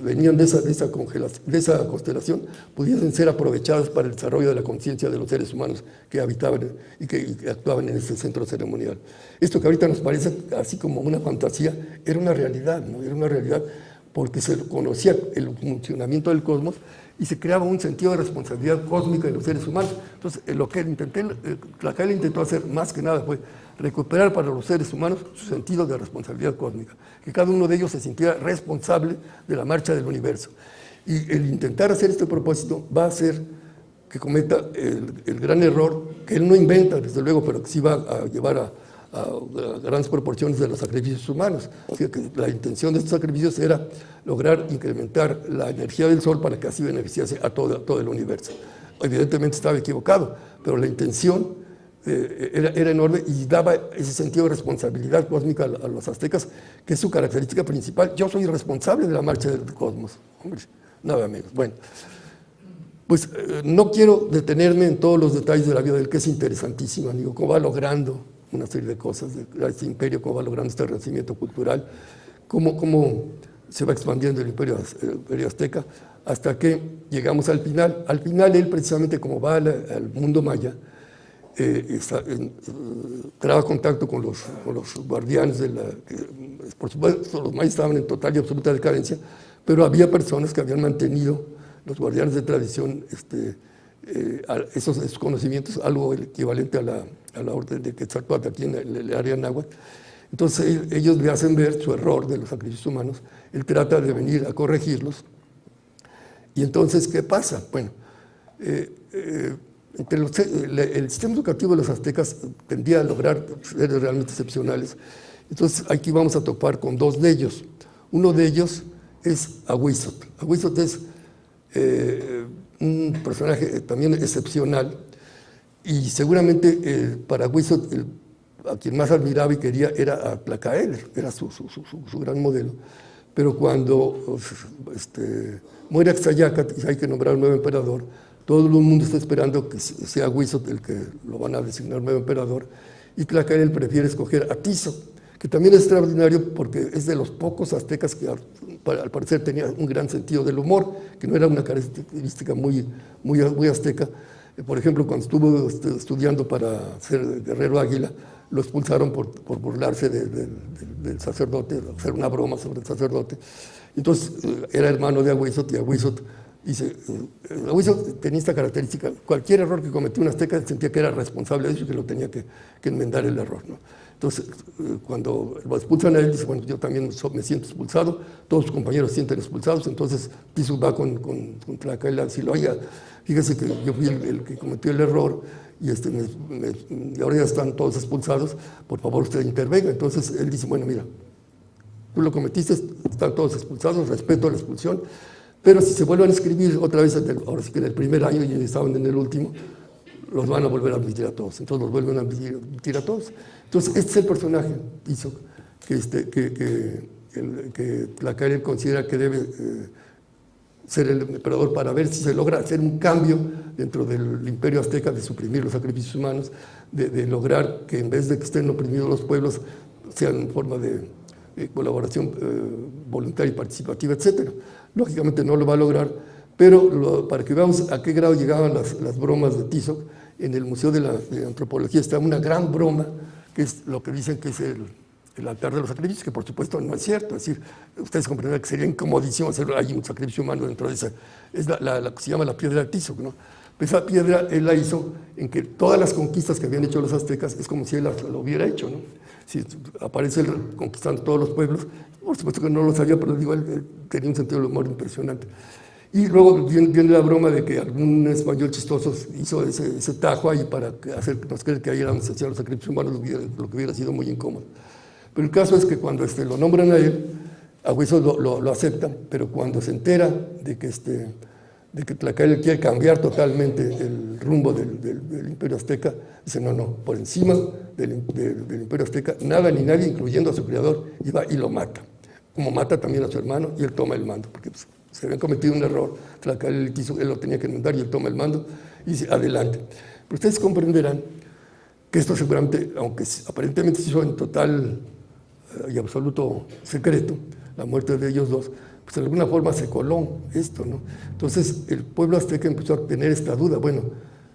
venían de esa constelación pudiesen ser aprovechadas para el desarrollo de la conciencia de los seres humanos que habitaban y que actuaban en ese centro ceremonial. Esto que ahorita nos parece así como una fantasía, era una realidad, ¿no? Era una realidad porque se conocía el funcionamiento del cosmos y se creaba un sentido de responsabilidad cósmica en los seres humanos. Entonces, lo que Tlacael intentó hacer más que nada fue recuperar para los seres humanos su sentido de responsabilidad cósmica, que cada uno de ellos se sintiera responsable de la marcha del universo. Y el intentar hacer este propósito va a hacer que cometa el gran error, que él no inventa, desde luego, pero que sí va a llevar a grandes proporciones de los sacrificios humanos. O sea, que la intención de estos sacrificios era lograr incrementar la energía del Sol para que así beneficiase a todo el universo. Evidentemente estaba equivocado, pero la intención era enorme y daba ese sentido de responsabilidad cósmica a los aztecas, que es su característica principal. Yo soy responsable de la marcha del cosmos. Hombre, nada menos. Bueno, pues no quiero detenerme en todos los detalles de la vida de él, que es interesantísima. Digo, cómo va logrando una serie de cosas, de este imperio, cómo va logrando este renacimiento cultural, cómo se va expandiendo el imperio azteca, hasta que llegamos al final. Al final él, precisamente como va al mundo maya, traba contacto con los guardianes por supuesto los mayas estaban en total y absoluta decadencia, pero había personas que habían mantenido, los guardianes de tradición, esos conocimientos, algo equivalente a la orden de Quetzalcóatl aquí en el área náhuatl. Entonces ellos le hacen ver su error de los sacrificios humanos, él trata de venir a corregirlos, y entonces, ¿qué pasa? Bueno, el sistema educativo de los aztecas tendía a lograr seres realmente excepcionales. Entonces aquí vamos a topar con dos de ellos. Uno de ellos es Ahuizotl. Ahuizotl es un personaje también excepcional, y seguramente para Ahuizotl a quien más admiraba y quería era a Tlacael, era su gran modelo. Pero cuando muere Axayácatl y hay que nombrar un nuevo emperador, todo el mundo está esperando que sea Ahuizotl el que lo van a designar nuevo emperador, y Tlacael prefiere escoger a Tizoc, que también es extraordinario porque es de los pocos aztecas que al parecer tenía un gran sentido del humor, que no era una característica muy azteca. Por ejemplo, cuando estuvo estudiando para ser guerrero águila, lo expulsaron por burlarse del sacerdote, hacer una broma sobre el sacerdote. Entonces era hermano de Ahuizotl, y Ahuizotl dice, Ahuizotl tenía esta característica: cualquier error que cometió un azteca sentía que era responsable de eso y que lo tenía que enmendar el error, ¿no? Entonces, cuando lo expulsan a él, dice, bueno, yo también me siento expulsado, todos sus compañeros se sienten expulsados. Entonces Tizoc va con Tlacael a decirle, oiga, fíjese que yo fui el que cometió el error, y ahora ya están todos expulsados, por favor usted intervenga. Entonces él dice, bueno, mira, tú lo cometiste, están todos expulsados, respeto la expulsión, pero si se vuelven a escribir otra vez, ahora sí que en el primer año y estaban en el último, los van a volver a admitir a todos. Entonces los vuelven a admitir a todos. Entonces este es el personaje, Tizoc, que Tlacael considera que debe ser el emperador para ver si se logra hacer un cambio dentro del imperio azteca, de suprimir los sacrificios humanos, de lograr que en vez de que estén oprimidos los pueblos, sean en forma de colaboración voluntaria y participativa, etc. Lógicamente no lo va a lograr, pero para que veamos a qué grado llegaban las bromas de Tizoc, en el Museo de Antropología está una gran broma, que es lo que dicen que es el altar de los sacrificios, que por supuesto no es cierto. Es decir, ustedes comprenderán que sería incomodísimo hacer ahí un sacrificio humano dentro de esa. Es la que se llama la piedra de Tizoc, ¿no? Esa piedra él la hizo en que todas las conquistas que habían hecho los aztecas es como si él lo hubiera hecho, ¿no? Si aparece él conquistando todos los pueblos, por supuesto que no lo sabía, pero digo, él tenía un sentido del humor impresionante. Y luego viene la broma de que algún español chistoso hizo ese tajo ahí para hacernos creer que ahí eran los sacrificios humanos, lo que hubiera sido muy incómodo. Pero el caso es que cuando lo nombran a él, Ahuizotl lo aceptan, pero cuando se entera de que Tlacael quiere cambiar totalmente el rumbo del imperio azteca, dice, no, por encima del imperio azteca, nada ni nadie, incluyendo a su creador, y va y lo mata. Como mata también a su hermano, y él toma el mando, porque se habían cometido un error, Tlacael él lo tenía que enmendar, y él toma el mando y dice, adelante. Pero ustedes comprenderán que esto seguramente, aunque aparentemente se hizo en total y absoluto secreto, la muerte de ellos dos, pues de alguna forma se coló esto, ¿no? Entonces el pueblo azteca empezó a tener esta duda, bueno,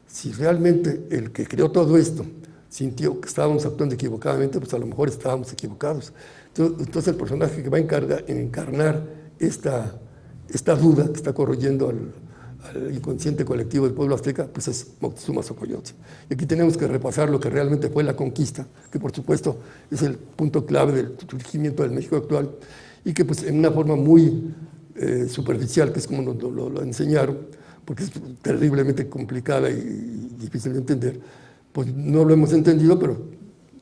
si realmente el que creó todo esto sintió que estábamos actuando equivocadamente, pues a lo mejor estábamos equivocados. Entonces el personaje que va a encarnar esta duda que está corroyendo al inconsciente colectivo del pueblo azteca, pues es Moctezuma Xocoyotzin. Y aquí tenemos que repasar lo que realmente fue la conquista, que por supuesto es el punto clave del surgimiento del México actual, y que pues en una forma muy superficial, que es como lo enseñaron, porque es terriblemente complicada y difícil de entender, pues no lo hemos entendido, pero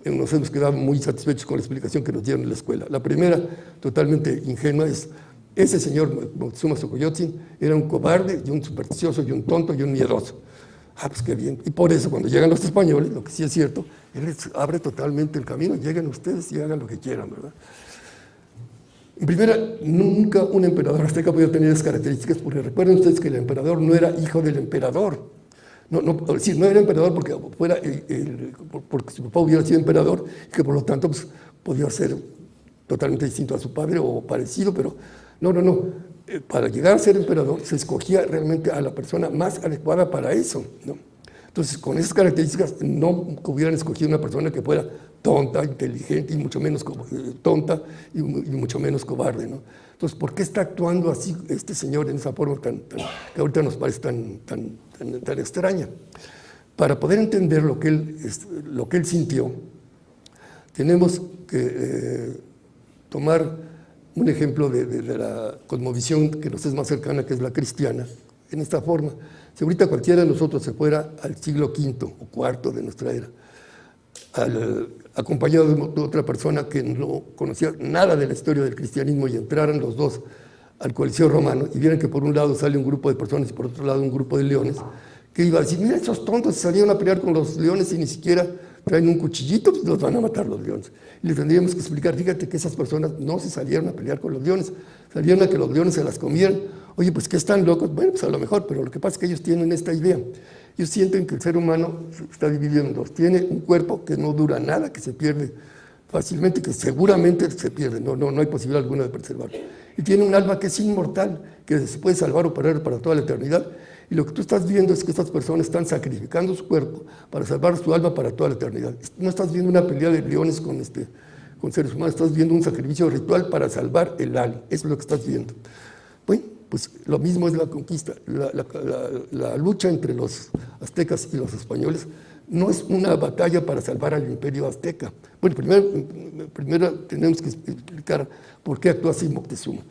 nos hemos quedado muy satisfechos con la explicación que nos dieron en la escuela. La primera, totalmente ingenua, es: ese señor Moctezuma Xocoyotzin era un cobarde y un supersticioso y un tonto y un miedoso. Ah, pues qué bien. Y por eso cuando llegan los españoles, lo que sí es cierto, él les abre totalmente el camino, lleguen ustedes y hagan lo que quieran, ¿verdad? En primera, nunca un emperador azteca podía tener esas características, porque recuerden ustedes que el emperador no era hijo del emperador. No era emperador porque su papá hubiera sido emperador y que por lo tanto pues, podía ser totalmente distinto a su padre o parecido, pero no. Para llegar a ser emperador se escogía realmente a la persona más adecuada para eso, ¿no? Entonces, con esas características no hubieran escogido una persona que fuera tonta, inteligente y mucho menos tonta y mucho menos cobarde, ¿no? Entonces, ¿por qué está actuando así este señor en esa forma que ahorita nos parece tan extraña? Para poder entender lo que él sintió, tenemos que tomar un ejemplo de la cosmovisión que nos es más cercana, que es la cristiana, en esta forma. Si ahorita cualquiera de nosotros se fuera al siglo V o IV de nuestra era, acompañado de otra persona que no conocía nada de la historia del cristianismo, y entraran los dos al Coliseo Romano y vieran que por un lado sale un grupo de personas y por otro lado un grupo de leones, que iba a decir: mira, esos tontos salieron a pelear con los leones y ni siquiera traen un cuchillito, pues los van a matar los leones. Y le tendríamos que explicar: fíjate que esas personas no se salieron a pelear con los leones, salieron a que los leones se las comieran. Oye, pues que están locos. Bueno, pues a lo mejor, pero lo que pasa es que ellos tienen esta idea. Ellos sienten que el ser humano está dividido en dos. Tiene un cuerpo que no dura nada, que se pierde fácilmente, que seguramente se pierde, no hay posibilidad alguna de preservarlo. Y tiene un alma que es inmortal, que se puede salvar o perder para toda la eternidad. Y lo que tú estás viendo es que estas personas están sacrificando su cuerpo para salvar su alma para toda la eternidad. No estás viendo una pelea de leones con seres humanos, estás viendo un sacrificio ritual para salvar el alma. Eso es lo que estás viendo. Bueno, pues lo mismo es la conquista. La lucha entre los aztecas y los españoles no es una batalla para salvar al imperio azteca. Bueno, primero tenemos que explicar por qué actúa así Moctezuma.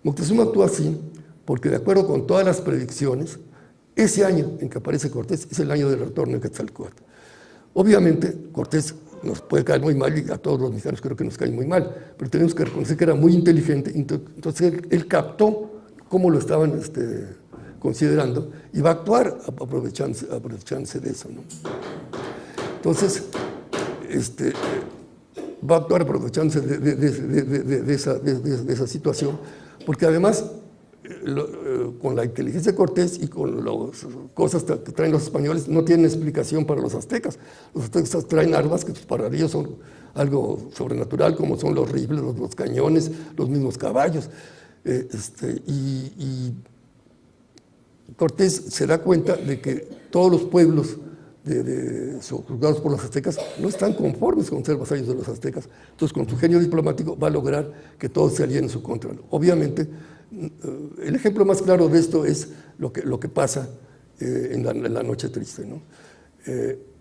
Moctezuma actúa así porque, de acuerdo con todas las predicciones, ese año en que aparece Cortés es el año del retorno de Quetzalcóatl. Obviamente, Cortés nos puede caer muy mal, y a todos los mexicanos creo que nos cae muy mal, pero tenemos que reconocer que era muy inteligente. Entonces él captó cómo lo estaban considerando y va a actuar aprovechándose de eso, ¿no? Entonces, va a actuar aprovechándose de esa situación, porque además, con la inteligencia de Cortés y con las cosas que traen los españoles, no tienen explicación para los aztecas. Los aztecas traen armas que para ellos son algo sobrenatural, como son los rifles, los cañones, los mismos caballos. Y Cortés se da cuenta de que todos los pueblos subjugados por los aztecas no están conformes con ser vasallos de los aztecas. Entonces, con su genio diplomático va a lograr que todos se alíen en su contra. Obviamente, el ejemplo más claro de esto es lo que pasa en la Noche Triste, ¿no?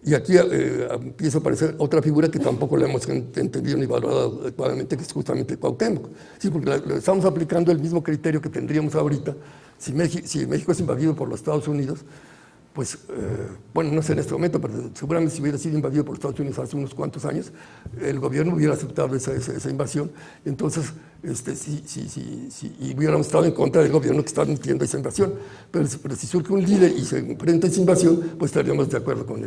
Y aquí empieza a aparecer otra figura que tampoco la hemos entendido ni valorado adecuadamente, que es justamente Cuauhtémoc. Sí, porque le estamos aplicando el mismo criterio que tendríamos ahorita si México es invadido por los Estados Unidos. Pues, bueno, no sé en este momento, pero seguramente si hubiera sido invadido por Estados Unidos hace unos cuantos años, el gobierno hubiera aceptado esa invasión. Entonces, y hubiéramos estado en contra del gobierno que está admitiendo esa invasión. Pero si surge un líder y se enfrenta a esa invasión, pues estaríamos de acuerdo con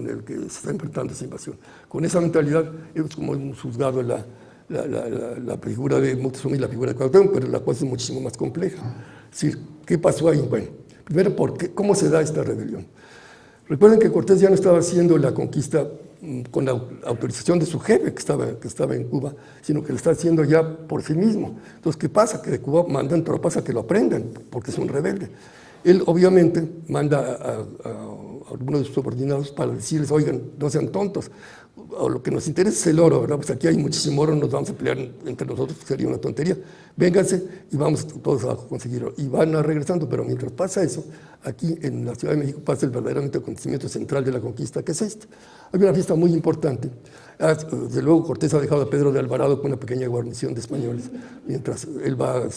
el que se está enfrentando a esa invasión. Con esa mentalidad es como hemos juzgado la figura de Moctezuma y la figura de Cuauhtémoc, pero la cosa es muchísimo más compleja. Es decir, ¿qué pasó ahí? Bueno, primero, ¿cómo se da esta rebelión? Recuerden que Cortés ya no estaba haciendo la conquista con la autorización de su jefe que estaba en Cuba, sino que lo está haciendo ya por sí mismo. Entonces, ¿qué pasa? Que de Cuba mandan tropas a que lo aprendan, porque es un rebelde. Él obviamente manda a algunos de sus subordinados para decirles, oigan, no sean tontos, o lo que nos interesa es el oro, ¿verdad? Pues aquí hay muchísimo oro, nos vamos a pelear entre nosotros, sería una tontería. Vénganse y vamos todos a conseguirlo. Y van regresando, pero mientras pasa eso, aquí en la Ciudad de México pasa el verdaderamente acontecimiento central de la conquista, que es este. Hay una fiesta muy importante. Desde luego Cortés ha dejado a Pedro de Alvarado con una pequeña guarnición de españoles, mientras él va a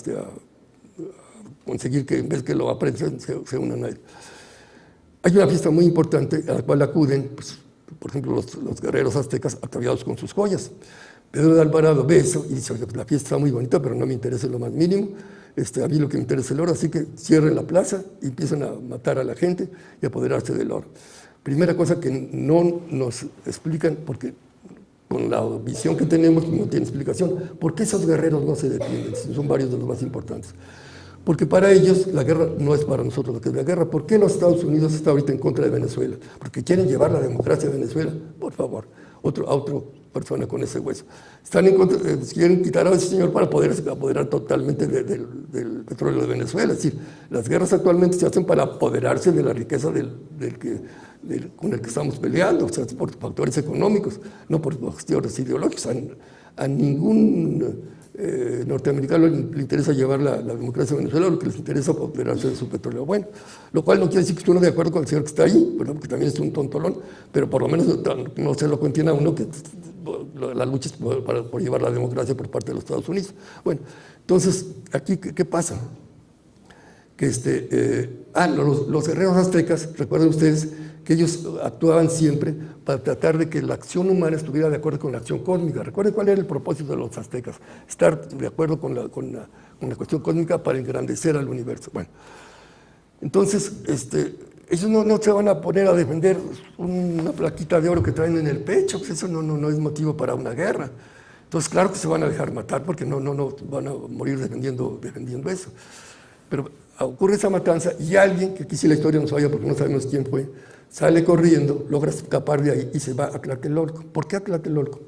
conseguir que en vez que lo aprendan, se unan a él. Hay una fiesta muy importante a la cual acuden, pues, por ejemplo, los guerreros aztecas ataviados con sus joyas. Pedro de Alvarado ve eso y dice, oye, la fiesta está muy bonita, pero no me interesa en lo más mínimo. A mí lo que me interesa es el oro, así que cierren la plaza y empiezan a matar a la gente y a apoderarse del oro. Primera cosa que no nos explican, porque con la visión que tenemos no tiene explicación, ¿por qué esos guerreros no se defienden? Son varios de los más importantes. Porque para ellos la guerra no es para nosotros lo que es la guerra. ¿Por qué los Estados Unidos está ahorita en contra de Venezuela? Porque quieren llevar la democracia a Venezuela. Por favor, a otra persona con ese hueso. Están en contra, quieren quitar a ese señor para poderse apoderar totalmente del petróleo de Venezuela. Es decir, las guerras actualmente se hacen para apoderarse de la riqueza con el que estamos peleando, o sea, por factores económicos, no por cuestiones ideológicas. A ningún norteamericano le interesa llevar la democracia a Venezuela, lo que les interesa es apoderarse de su petróleo. Bueno, lo cual no quiere decir que estoy de acuerdo con el señor que está ahí, ¿verdad? Porque también es un tontolón, pero por lo menos no se lo contiene a uno que la lucha es por llevar la democracia por parte de los Estados Unidos. Bueno, entonces, aquí, ¿qué pasa? Que los guerreros aztecas, recuerden ustedes que ellos actuaban siempre para tratar de que la acción humana estuviera de acuerdo con la acción cósmica. Recuerden cuál era el propósito de los aztecas, estar de acuerdo con la cuestión cósmica para engrandecer al universo. Bueno, entonces, ellos no se van a poner a defender una plaquita de oro que traen en el pecho, pues eso no es motivo para una guerra. Entonces, claro que se van a dejar matar porque no van a morir defendiendo eso. Pero ocurre esa matanza y alguien, que aquí sí la historia no sabía porque no sabemos quién fue, sale corriendo, logra escapar de ahí y se va a Tlatelolco. ¿Por qué a Tlatelolco?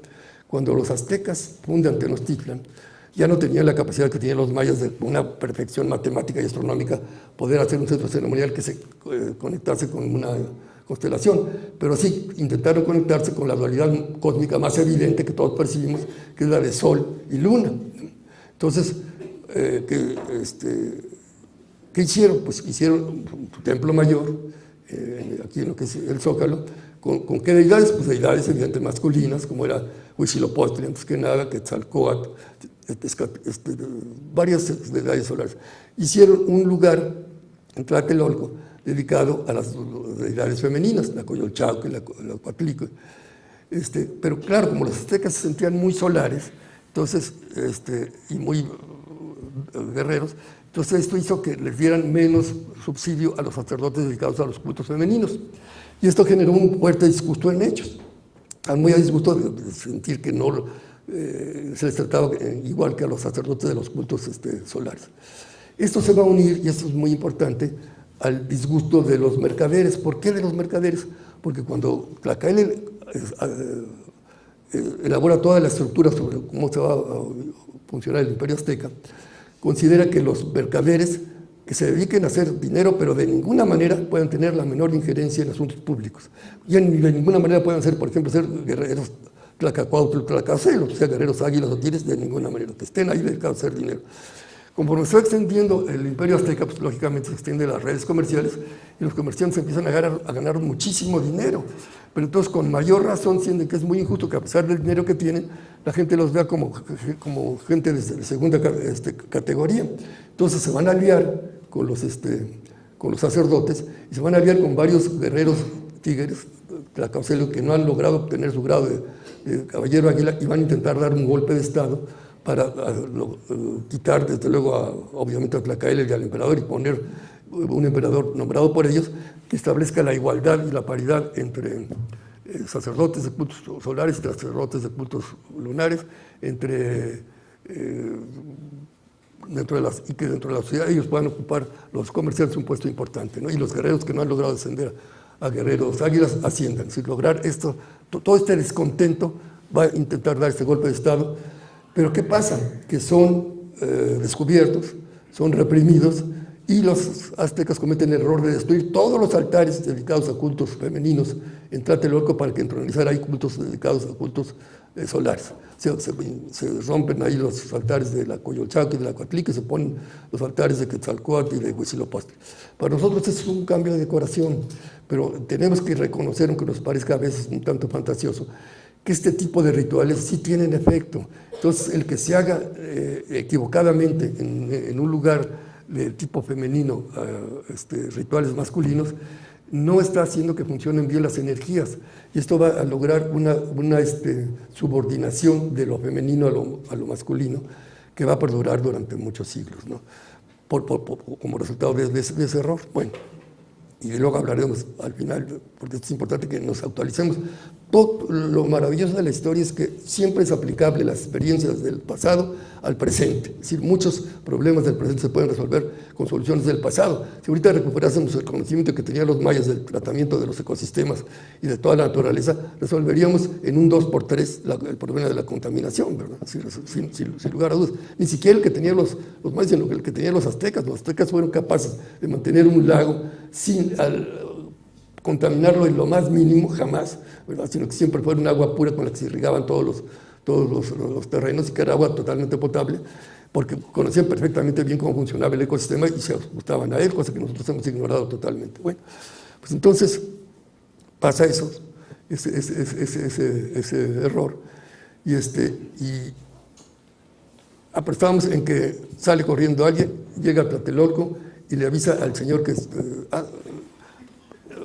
Cuando los aztecas fundan Tenochtitlan, ya no tenían la capacidad que tenían los mayas de una perfección matemática y astronómica, poder hacer un centro ceremonial que se conectase con una constelación, pero sí intentaron conectarse con la dualidad cósmica más evidente que todos percibimos, que es la de Sol y Luna. Entonces, ¿qué hicieron? Pues hicieron su templo mayor, aquí en lo que es el Zócalo. ¿Con qué deidades? Pues deidades evidentemente masculinas, como era Huitzilopochtli, antes que nada, Quetzalcóatl, varias deidades solares. Hicieron un lugar en Tlatelolco dedicado a las deidades femeninas, la Coyolxauhqui, la Coatlicue. Pero claro, como los aztecas se sentían muy solares, entonces, y muy guerreros, entonces esto hizo que les dieran menos subsidio a los sacerdotes dedicados a los cultos femeninos. Y esto generó un fuerte disgusto en ellos. Estaban muy a disgusto de sentir que no se les trataba igual que a los sacerdotes de los cultos solares. Esto se va a unir, y esto es muy importante, al disgusto de los mercaderes. ¿Por qué de los mercaderes? Porque cuando Tlacaelel elabora toda la estructura sobre cómo se va a funcionar el Imperio Azteca, considera que los mercaderes que se dediquen a hacer dinero, pero de ninguna manera puedan tener la menor injerencia en asuntos públicos. Y de ninguna manera puedan ser, por ejemplo, ser guerreros Tlacacuautla, Tlacacelos, o sea, guerreros águilas o tigres, de ninguna manera, que estén ahí dedicados a hacer dinero. Conforme se va extendiendo el Imperio Azteca, pues lógicamente se extienden las redes comerciales y los comerciantes empiezan a ganar muchísimo dinero. Pero entonces, con mayor razón, sienten que es muy injusto que a pesar del dinero que tienen, la gente los vea como gente de segunda categoría. Entonces se van a aliar con los sacerdotes y se van a aliar con varios guerreros tigres, Tlacacelos, que no han logrado obtener su grado de caballero águila y van a intentar dar un golpe de estado para quitar, desde luego, obviamente a Tlacaelel y al emperador y poner un emperador nombrado por ellos que establezca la igualdad y la paridad entre sacerdotes de cultos solares y sacerdotes de cultos lunares, y que dentro de la sociedad ellos puedan ocupar, los comerciantes, un puesto importante, ¿no? Y los guerreros que no han logrado descender a guerreros águilas asciendan. Es decir, lograr esto, todo este descontento va a intentar dar este golpe de Estado, pero ¿qué pasa? Que son descubiertos, son reprimidos, y los aztecas cometen el error de destruir todos los altares dedicados a cultos femeninos en Tlatelolco para que entronizara ahí cultos dedicados a cultos solares. Se rompen ahí los altares de la Coyolxauhqui y de la Coatlique, se ponen los altares de Quetzalcóatl y de Huitzilopochtli. Para nosotros es un cambio de decoración, pero tenemos que reconocer, aunque nos parezca a veces un tanto fantasioso, que este tipo de rituales sí tienen efecto. Entonces, el que se haga equivocadamente en un lugar de tipo femenino, rituales masculinos, no está haciendo que funcionen bien las energías. Y esto va a lograr una subordinación de lo femenino a lo masculino, que va a perdurar durante muchos siglos, ¿no? Como resultado de ese error. Bueno, y luego hablaremos al final, porque es importante que nos actualicemos. Todo lo maravilloso de la historia es que siempre es aplicable las experiencias del pasado al presente. Es decir, muchos problemas del presente se pueden resolver con soluciones del pasado. Si ahorita recuperásemos el conocimiento que tenían los mayas del tratamiento de los ecosistemas y de toda la naturaleza, resolveríamos en un 2x3 el problema de la contaminación, ¿verdad? Sin lugar a dudas. Ni siquiera el que tenían los mayas, sino el que tenían los aztecas. Los aztecas fueron capaces de mantener un lago sin contaminarlo en lo más mínimo, jamás, ¿verdad? Sino que siempre fue un agua pura con la que se irrigaban todos los terrenos, y que era agua totalmente potable, porque conocían perfectamente bien cómo funcionaba el ecosistema y se ajustaban a él, cosa que nosotros hemos ignorado totalmente. Bueno, pues entonces pasa eso, ese error, y estábamos en que sale corriendo alguien, llega a Tlatelolco y le avisa al señor que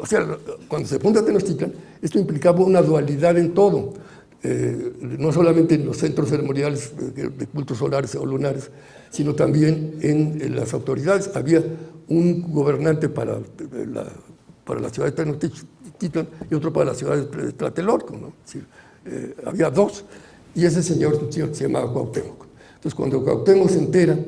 o sea, cuando se funda Tenochtitlan, esto implicaba una dualidad en todo, no solamente en los centros ceremoniales de cultos solares o lunares, sino también en las autoridades. Había un gobernante para la ciudad de Tenochtitlan y otro para la ciudad de Tlatelolco, ¿no? Es decir, había dos, y ese señor se llamaba Cuauhtémoc. Entonces, cuando Cuauhtémoc se entera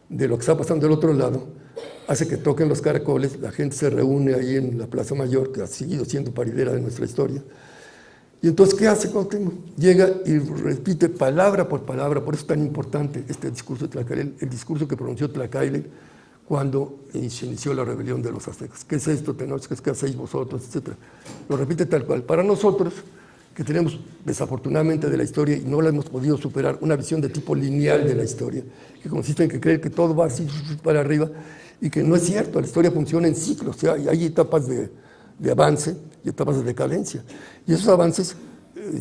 de lo que está pasando del otro lado, hace que toquen los caracoles, la gente se reúne ahí en la Plaza Mayor, que ha seguido siendo paridera de nuestra historia. Y entonces, ¿qué hace Cuauhtémoc? Llega y repite palabra por palabra, por eso es tan importante este discurso de Tlacaelel, el discurso que pronunció Tlacaelel cuando se inició la rebelión de los aztecas. ¿Qué es esto, Tenochtitlan? ¿Qué hacéis vosotros? Etcétera. Lo repite tal cual. Para nosotros, que tenemos desafortunadamente de la historia y no la hemos podido superar, una visión de tipo lineal de la historia, que consiste en que creer que todo va así para arriba, y que no es cierto, la historia funciona en ciclos, o sea, hay etapas de avance y etapas de decadencia. Y esos avances,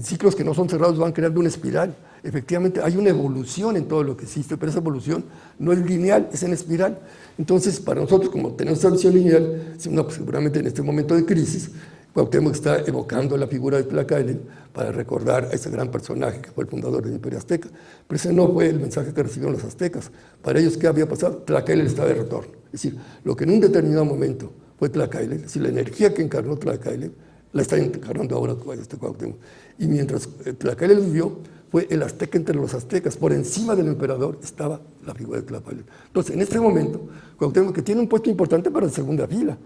ciclos que no son cerrados, van creando una espiral. Efectivamente, hay una evolución en todo lo que existe, pero esa evolución no es lineal, es en espiral. Entonces, para nosotros, como tenemos esa visión lineal, pues seguramente en este momento de crisis, Cuauhtémoc está evocando la figura de Tlacaelel para recordar a ese gran personaje que fue el fundador del Imperio Azteca. Pero ese no fue el mensaje que recibieron los aztecas. Para ellos, ¿qué había pasado? Tlacaelel está de retorno. Es decir, lo que en un determinado momento fue Tlacaelel, es decir, la energía que encarnó Tlacaelel, la está encarnando ahora Cuauhtémoc. Y mientras Tlacaelel vivió, fue el azteca entre los aztecas. Por encima del emperador estaba la figura de Tlacaelel. Entonces, en este momento, Cuauhtémoc, que tiene un puesto importante para la segunda fila,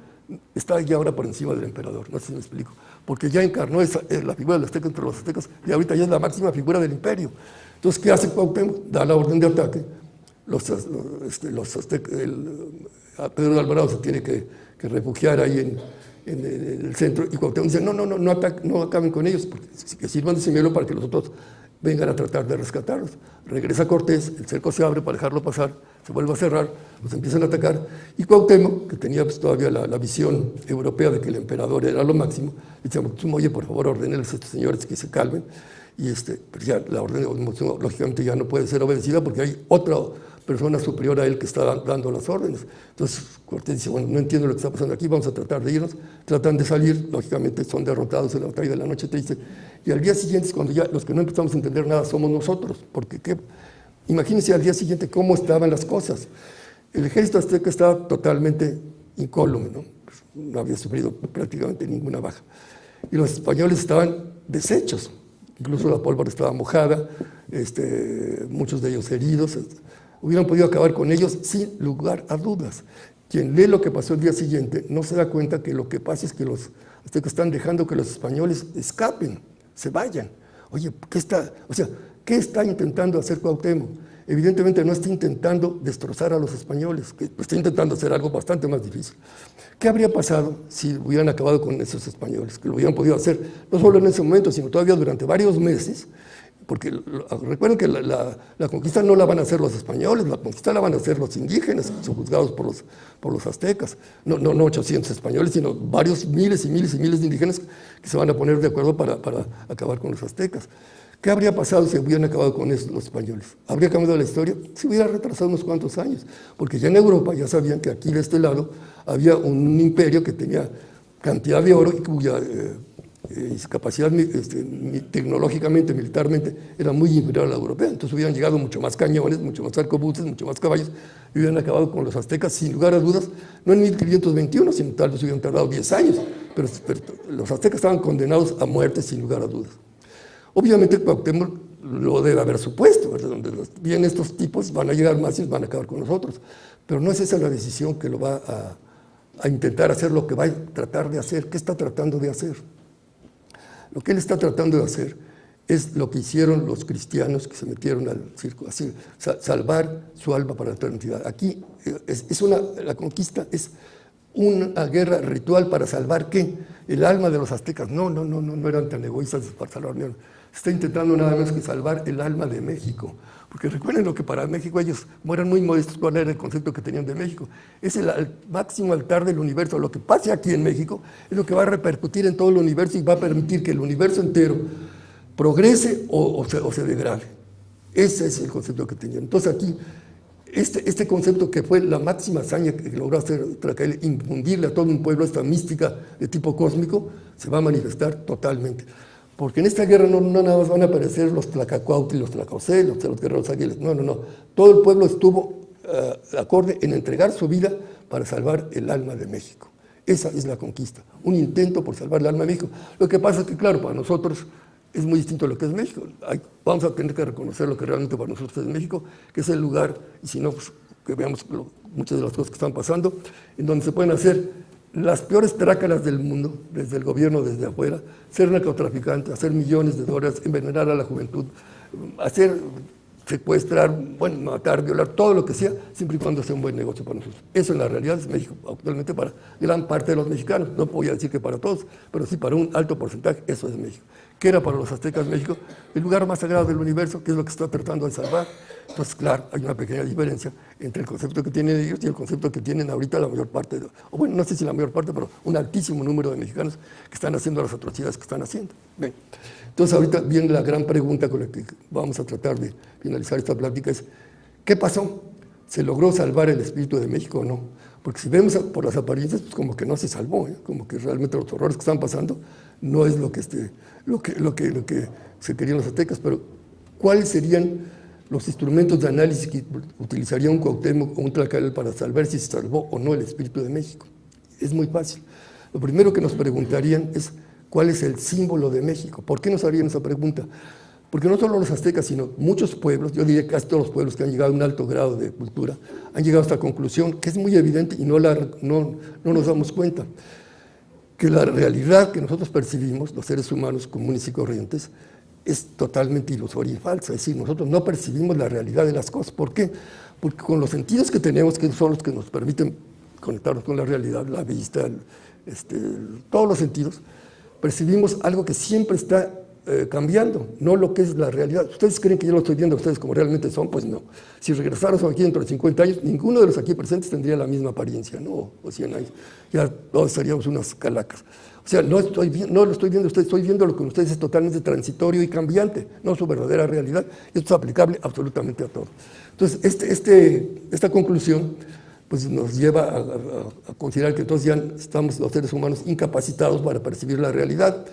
está ya ahora por encima del emperador, no sé si me explico, porque ya encarnó la figura del azteca entre los aztecas y ahorita ya es la máxima figura del imperio. Entonces, ¿qué hace Cuauhtémoc? Da la orden de ataque. Pedro de Alvarado se tiene que refugiar ahí en el centro, y Cuauhtémoc dice, no acaben con ellos, porque que sirvan de señuelo para que los otros vengan a tratar de rescatarlos. Regresa Cortés, el cerco se abre para dejarlo pasar, se vuelve a cerrar, los empiezan a atacar, y Cuauhtémoc, que tenía pues todavía la visión europea de que el emperador era lo máximo, dice, oye, por favor, ordenenles a estos señores que se calmen, y pues ya la orden, lógicamente, ya no puede ser obedecida porque hay otra persona superior a él que está dando las órdenes. Entonces Cortés dice, bueno, no entiendo lo que está pasando aquí, vamos a tratar de irnos. Tratan de salir, lógicamente son derrotados en la batalla de la Noche Triste, y al día siguiente es cuando ya los que no empezamos a entender nada somos nosotros, porque imagínense al día siguiente cómo estaban las cosas. El ejército azteca estaba totalmente incólume, ¿no? Pues no había sufrido prácticamente ninguna baja. Y los españoles estaban deshechos, incluso la pólvora estaba mojada, muchos de ellos heridos. Hubieran podido acabar con ellos sin lugar a dudas. Quien lee lo que pasó el día siguiente no se da cuenta que lo que pasa es que los aztecas están dejando que los españoles escapen, se vayan. Oye, ¿qué está intentando hacer Cuauhtémoc? Evidentemente no está intentando destrozar a los españoles, que está intentando hacer algo bastante más difícil. ¿Qué habría pasado si hubieran acabado con esos españoles? Que lo hubieran podido hacer, no solo en ese momento, sino todavía durante varios meses, porque recuerden que la conquista no la van a hacer los españoles, la conquista la van a hacer los indígenas, sojuzgados por los aztecas. No 800 españoles, sino varios miles y miles y miles de indígenas que se van a poner de acuerdo para acabar con los aztecas. ¿Qué habría pasado si hubieran acabado con eso los españoles? ¿Habría cambiado la historia? Se hubiera retrasado unos cuantos años, porque ya en Europa ya sabían que aquí de este lado había un imperio que tenía cantidad de oro y cuya capacidad tecnológicamente, militarmente, era muy inferior a la europea. Entonces hubieran llegado mucho más cañones, mucho más arcabuces, mucho más caballos, y hubieran acabado con los aztecas, sin lugar a dudas, no en 1521, sino tal vez hubieran tardado 10 años, pero los aztecas estaban condenados a muerte, sin lugar a dudas. Obviamente Cuauhtémoc lo debe haber supuesto, ¿verdad? Donde bien estos tipos van a llegar más y van a acabar con nosotros, pero no es esa la decisión que lo va a intentar hacer, lo que va a tratar de hacer. ¿Qué está tratando de hacer? Lo que él está tratando de hacer es lo que hicieron los cristianos que se metieron al circo, así, salvar su alma para la eternidad. Aquí la conquista es una guerra ritual para salvar ¿qué? El alma de los aztecas. No eran tan egoístas para salvar. Está intentando nada más que salvar el alma de México. Porque recuerden lo que para México ellos eran muy modestos, cuál era el concepto que tenían de México. Es el máximo altar del universo. Lo que pase aquí en México es lo que va a repercutir en todo el universo y va a permitir que el universo entero progrese o se degrade. Ese es el concepto que tenían. Entonces aquí, este concepto que fue la máxima hazaña que logró hacer Tlacaelli, infundirle a todo un pueblo esta mística de tipo cósmico, se va a manifestar totalmente. Porque en esta guerra no nada más van a aparecer los Tlacacuautli, los Tlacaocé, los guerreros águilas. No. Todo el pueblo estuvo acorde en entregar su vida para salvar el alma de México. Esa es la conquista, un intento por salvar el alma de México. Lo que pasa es que, claro, para nosotros es muy distinto a lo que es México. Vamos a tener que reconocer lo que realmente para nosotros es México, que es el lugar, y si no, pues que veamos muchas de las cosas que están pasando, en donde se pueden hacer las peores trácalas del mundo, desde el gobierno, desde afuera, ser narcotraficante, hacer millones de dólares, envenenar a la juventud, secuestrar, matar, violar, todo lo que sea, siempre y cuando sea un buen negocio para nosotros. Eso en la realidad es México, actualmente para gran parte de los mexicanos. No voy a decir que para todos, pero sí para un alto porcentaje, eso es México. ¿Qué era para los aztecas México? El lugar más sagrado del universo, que es lo que está tratando de salvar. Entonces, claro, hay una pequeña diferencia entre el concepto que tienen ellos y el concepto que tienen ahorita la mayor parte, no sé si la mayor parte, pero un altísimo número de mexicanos que están haciendo las atrocidades que están haciendo. Bien. Entonces, ahorita viene la gran pregunta con la que vamos a tratar de finalizar esta plática, es ¿qué pasó? ¿Se logró salvar el espíritu de México o no? Porque si vemos por las apariencias, pues como que no se salvó, como que realmente los horrores que están pasando no es lo que se querían los aztecas, pero ¿cuáles serían los instrumentos de análisis que utilizaría un Cuauhtémoc o un Tlacaelli para saber si se salvó o no el espíritu de México? Es muy fácil. Lo primero que nos preguntarían es ¿cuál es el símbolo de México? ¿Por qué nos harían esa pregunta? Porque no solo los aztecas, sino muchos pueblos, yo diría casi todos los pueblos que han llegado a un alto grado de cultura, han llegado a esta conclusión, que es muy evidente y no nos damos cuenta, que la realidad que nosotros percibimos, los seres humanos comunes y corrientes, es totalmente ilusoria y falsa. Es decir, nosotros no percibimos la realidad de las cosas. ¿Por qué? Porque con los sentidos que tenemos, que son los que nos permiten conectarnos con la realidad, la vista, todos los sentidos, percibimos algo que siempre está cambiando, no lo que es la realidad. ¿Ustedes creen que yo lo estoy viendo a ustedes como realmente son? Pues no. Si regresáramos aquí dentro de 50 años, ninguno de los aquí presentes tendría la misma apariencia, ¿no? O 100 años. Ya todos seríamos unas calacas. O sea, no lo estoy viendo a ustedes, estoy viendo lo que con ustedes es totalmente transitorio y cambiante, no su verdadera realidad. Y esto es aplicable absolutamente a todo. Entonces, esta conclusión pues nos lleva a considerar que entonces ya estamos los seres humanos incapacitados para percibir la realidad.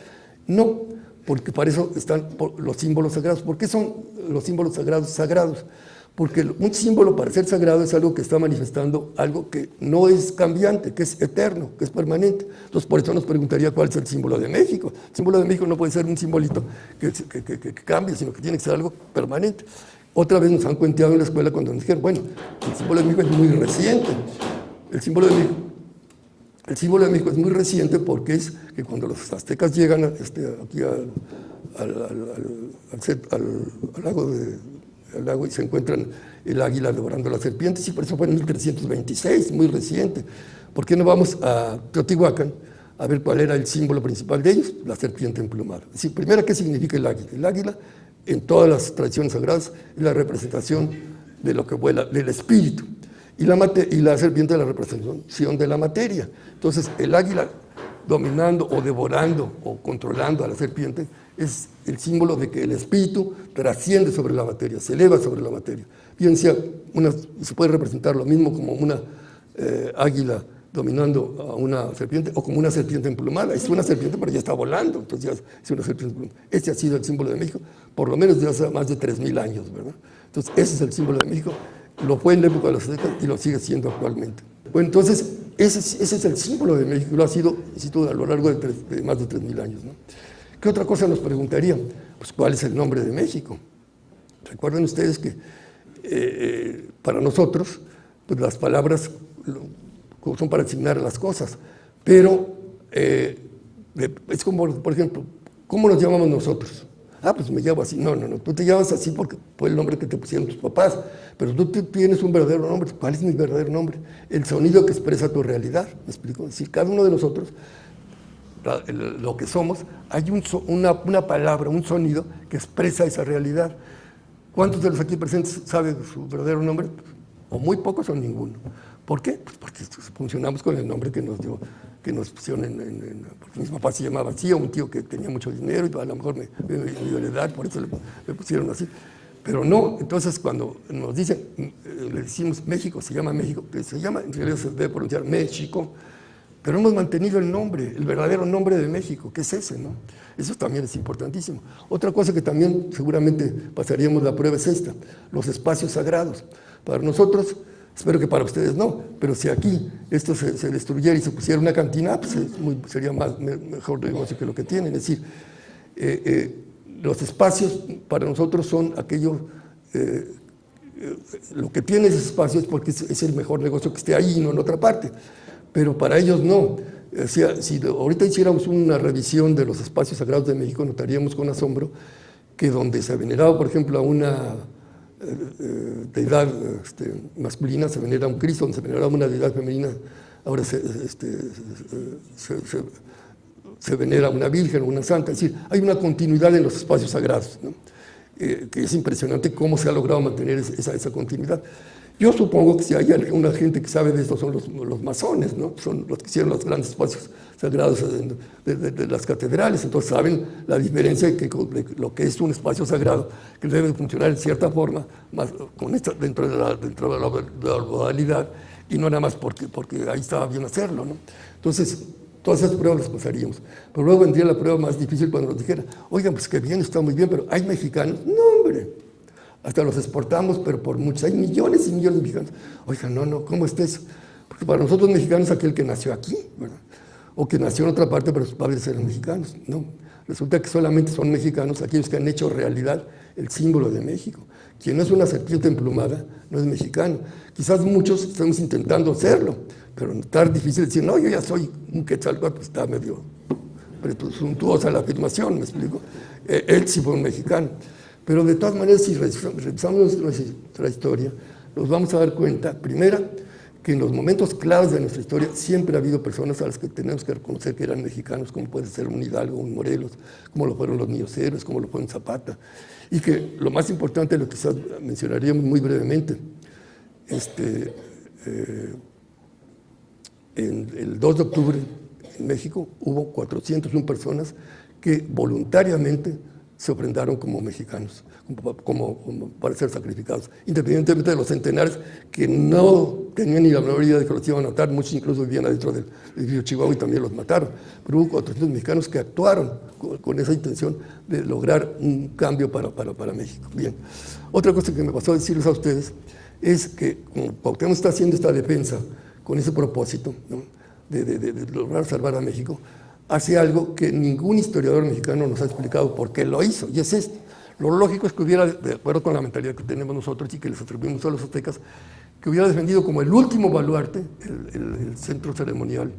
No, porque para eso están los símbolos sagrados. ¿Por qué son los símbolos sagrados? Porque un símbolo para ser sagrado es algo que está manifestando algo que no es cambiante, que es eterno, que es permanente. Entonces por eso nos preguntaría cuál es el símbolo de México. El símbolo de México no puede ser un simbolito que cambie, sino que tiene que ser algo permanente. Otra vez nos han cuenteado en la escuela cuando nos dijeron, bueno, el símbolo de México es muy reciente. El símbolo de México El símbolo de México es muy reciente porque es que cuando los aztecas llegan aquí al lago y se encuentran el águila devorando las serpientes, y por eso fue en 1326, muy reciente. ¿Por qué no vamos a Teotihuacán a ver cuál era el símbolo principal de ellos? La serpiente emplumada. Es decir, primero, ¿qué significa el águila? El águila, en todas las tradiciones sagradas, es la representación de lo que vuela, del espíritu. Y la serpiente es la representación de la materia. Entonces, el águila dominando o devorando o controlando a la serpiente es el símbolo de que el espíritu trasciende sobre la materia, se eleva sobre la materia. Bien sea, se puede representar lo mismo como una águila dominando a una serpiente o como una serpiente emplumada. Es una serpiente, pero ya está volando, entonces ya es una serpiente emplumada. Este ha sido el símbolo de México, por lo menos desde hace más de 3,000 años, ¿verdad? Entonces, ese es el símbolo de México. Lo fue en la época de los aztecas y lo sigue siendo actualmente. Bueno, entonces, ese es el símbolo de México, lo ha sido, insisto, a lo largo de más de 3,000 años, ¿no? ¿Qué otra cosa nos preguntarían? Pues, ¿cuál es el nombre de México? Recuerden ustedes que para nosotros, pues las palabras son para asignar las cosas, pero es como, por ejemplo, ¿cómo nos llamamos nosotros? Ah, pues me llamo así. No, tú te llamas así porque fue el nombre que te pusieron tus papás, pero tú tienes un verdadero nombre. ¿Cuál es mi verdadero nombre? El sonido que expresa tu realidad, ¿me explico? Es decir, cada uno de nosotros, lo que somos, hay una palabra, un sonido que expresa esa realidad. ¿Cuántos de los aquí presentes saben su verdadero nombre? O muy pocos o ninguno. ¿Por qué? Pues porque funcionamos con el nombre que nos dio, que nos pusieron porque mis papás se llamaban así, o un tío que tenía mucho dinero y a lo mejor me dio la edad, por eso le pusieron así. Pero no, entonces cuando nos dicen, le decimos México, se llama México, que se llama, en realidad se debe pronunciar México, pero hemos mantenido el nombre, el verdadero nombre de México, que es ese, ¿no? Eso también es importantísimo. Otra cosa que también seguramente pasaríamos la prueba es esta, los espacios sagrados. Para nosotros, espero que para ustedes no, pero si aquí esto se destruyera y se pusiera una cantina, pues sería mejor negocio que lo que tienen. Es decir, los espacios para nosotros son aquello, lo que tiene ese espacio es porque es el mejor negocio que esté ahí y no en otra parte, pero para ellos no. O sea, si ahorita hiciéramos una revisión de los espacios sagrados de México, notaríamos con asombro que donde se veneraba, por ejemplo, a una deidad masculina, se venera un Cristo, donde se veneraba una deidad femenina, ahora se venera una virgen o una santa. Es decir, hay una continuidad en los espacios sagrados, ¿no? Que es impresionante cómo se ha logrado mantener esa continuidad. Yo supongo que si hay alguna gente que sabe de esto son los masones, ¿no? Son los que hicieron los grandes espacios sagrados de las catedrales, entonces saben la diferencia de lo que es un espacio sagrado, que debe funcionar en cierta forma, más dentro de la modalidad, y no nada más porque ahí estaba bien hacerlo, ¿no? Entonces, todas esas pruebas las pasaríamos. Pero luego vendría la prueba más difícil cuando nos dijera, oigan, pues que bien, está muy bien, pero ¿hay mexicanos? No, hombre. Hasta los exportamos, pero por muchos. Hay millones y millones de mexicanos. Oigan, no, ¿cómo está eso? Porque para nosotros mexicanos es aquel que nació aquí, ¿verdad? O que nació en otra parte, pero sus padres eran mexicanos. No, resulta que solamente son mexicanos aquellos que han hecho realidad el símbolo de México. Quien no es una serpiente emplumada no es mexicano. Quizás muchos estamos intentando hacerlo, pero está difícil decir, no, yo ya soy un Quetzalcóatl, pues está medio presuntuosa la afirmación, ¿me explico? Él sí fue un mexicano. Pero de todas maneras, si revisamos nuestra historia, nos vamos a dar cuenta, primera, que en los momentos claves de nuestra historia siempre ha habido personas a las que tenemos que reconocer que eran mexicanos, como puede ser un Hidalgo, un Morelos, como lo fueron los Niños Héroes, como lo fue un Zapata. Y que lo más importante, lo que quizás mencionaríamos muy brevemente, en el 2 de octubre en México hubo 401 personas que voluntariamente se ofrendaron como mexicanos, como para ser sacrificados, independientemente de los centenares que no tenían ni la menor idea de que los iban a matar. Muchos incluso vivían adentro del edificio Chihuahua y también los mataron, pero hubo 400 mexicanos que actuaron con esa intención de lograr un cambio para México. Bien, otra cosa que me pasó a decirles a ustedes es que como Cuauhtémoc está haciendo esta defensa con ese propósito, ¿no?, de lograr salvar a México, hace algo que ningún historiador mexicano nos ha explicado por qué lo hizo, y es esto. Lo lógico es que hubiera, de acuerdo con la mentalidad que tenemos nosotros y que les atribuimos a los aztecas, que hubiera defendido como el último baluarte el centro ceremonial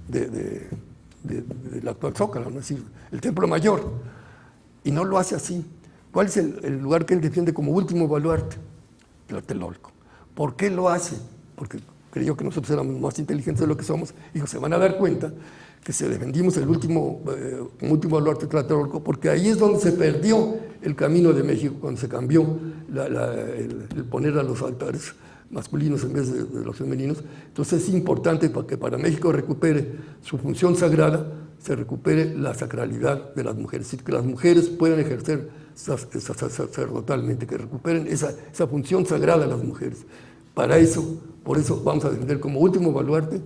del actual Zócalo, ¿no? Es decir, el Templo Mayor, y no lo hace así. ¿Cuál es el lugar que él defiende como último baluarte? Tlatelolco. ¿Por qué lo hace? Porque creyó que nosotros éramos más inteligentes de lo que somos. Dijo, se van a dar cuenta que se defendimos el último baluarte Tlatelolco, porque ahí es donde se perdió el camino de México, cuando se cambió el poner a los altares masculinos en vez de los femeninos. Entonces es importante para que para México recupere su función sagrada, se recupere la sacralidad de las mujeres, es decir, que las mujeres puedan ejercer sacerdotalmente, que recuperen esa función sagrada de las mujeres. Para eso, por eso vamos a defender como último baluarte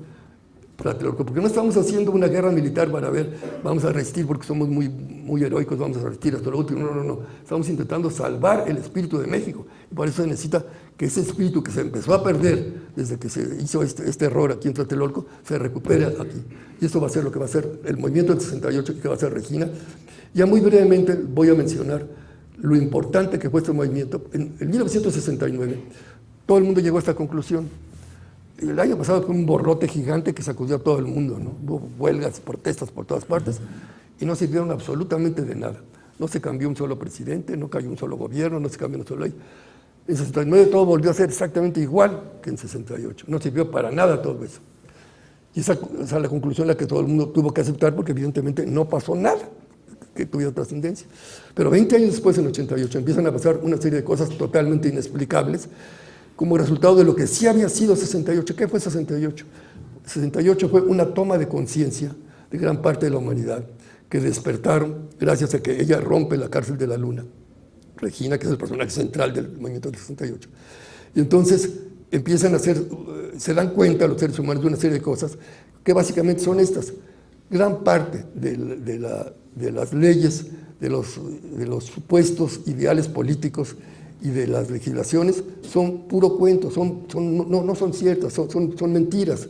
Tlatelolco, porque no estamos haciendo una guerra militar para ver, vamos a resistir porque somos muy heroicos, vamos a resistir hasta lo último. No. Estamos intentando salvar el espíritu de México. Y por eso se necesita que ese espíritu que se empezó a perder desde que se hizo este error aquí en Tlatelolco, se recupere aquí. Y esto va a ser lo que va a ser el movimiento del 68 y que va a ser Regina. Ya muy brevemente voy a mencionar lo importante que fue este movimiento. En 1969, todo el mundo llegó a esta conclusión. El año pasado fue un borrote gigante que sacudió a todo el mundo, ¿no? Hubo huelgas, protestas por todas partes y no sirvieron absolutamente de nada. No se cambió un solo presidente, no cayó un solo gobierno, no se cambió una sola ley. En 69 todo volvió a ser exactamente igual que en 68. No sirvió para nada todo eso. Y esa es la conclusión a la que todo el mundo tuvo que aceptar, porque evidentemente no pasó nada que tuviera trascendencia. Pero 20 años después, en 88, empiezan a pasar una serie de cosas totalmente inexplicables como resultado de lo que sí había sido 68. ¿Qué fue 68? 68 fue una toma de conciencia de gran parte de la humanidad que despertaron gracias a que ella rompe la cárcel de la luna. Regina, que es el personaje central del movimiento del 68. Y entonces empiezan a hacer, se dan cuenta los seres humanos de una serie de cosas que básicamente son estas. Gran parte de las leyes, de los supuestos ideales políticos y de las legislaciones son puro cuento, no son ciertas, son mentiras.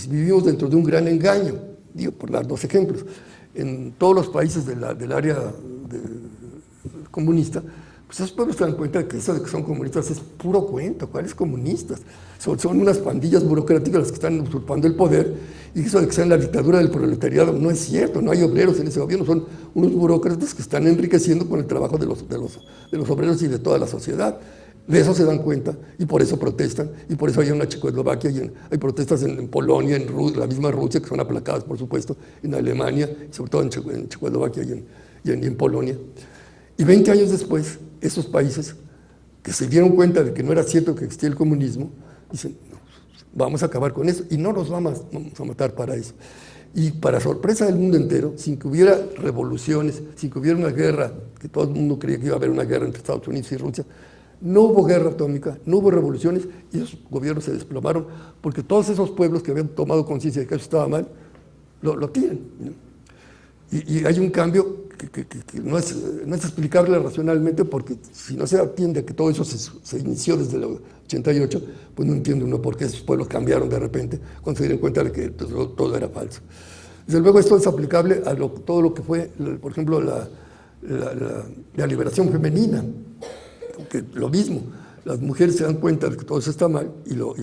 Vivimos dentro de un gran engaño. Digo, por dar dos ejemplos. En todos los países del área comunista, pues esos pueblos se dan cuenta de que eso de que son comunistas es puro cuento. ¿Cuáles comunistas? Son unas pandillas burocráticas las que están usurpando el poder, y eso de que sea en la dictadura del proletariado no es cierto. No hay obreros en ese gobierno, son unos burócratas que están enriqueciendo con el trabajo de los obreros y de toda la sociedad. De eso se dan cuenta y por eso protestan, y por eso hay una Checoslovaquia, y hay protestas en Polonia, en la misma Rusia, que son aplacadas, por supuesto, en Alemania, y sobre todo en Checoslovaquia y en Polonia. Y 20 años después, esos países que se dieron cuenta de que no era cierto que existía el comunismo, dicen, no, vamos a acabar con eso, y no nos vamos a matar para eso. Y para sorpresa del mundo entero, sin que hubiera revoluciones, sin que hubiera una guerra, que todo el mundo creía que iba a haber una guerra entre Estados Unidos y Rusia, no hubo guerra atómica, no hubo revoluciones, y esos gobiernos se desplomaron, porque todos esos pueblos que habían tomado conciencia de que eso estaba mal, lo tienen, ¿no? Y hay un cambio que no es explicable racionalmente, porque si no se atiende que todo eso se inició desde el 88, pues no entiende uno por qué esos pueblos cambiaron de repente cuando se dieron cuenta de que todo era falso. Desde luego esto es aplicable a todo lo que fue, por ejemplo, la liberación femenina, que lo mismo, las mujeres se dan cuenta de que todo eso está mal y lo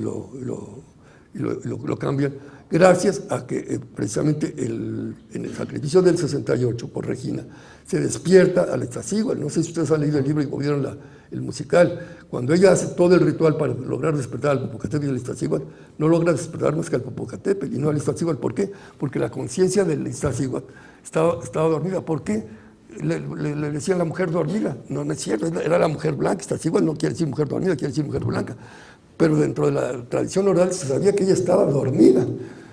cambian, gracias a que precisamente en el sacrificio del 68 por Regina se despierta a la Iztaccíhuatl. No sé si ustedes han leído el libro y vieron el musical. Cuando ella hace todo el ritual para lograr despertar al Popocatépetl y al Iztaccíhuatl, no logra despertar más que al Popocatépetl y no al Iztaccíhuatl. ¿Por qué? Porque la conciencia del Iztaccíhuatl estaba dormida. ¿Por qué? Le decían la mujer dormida. No es cierto, era la mujer blanca. Iztaccíhuatl no quiere decir mujer dormida, quiere decir mujer blanca. Pero dentro de la tradición oral se sabía que ella estaba dormida.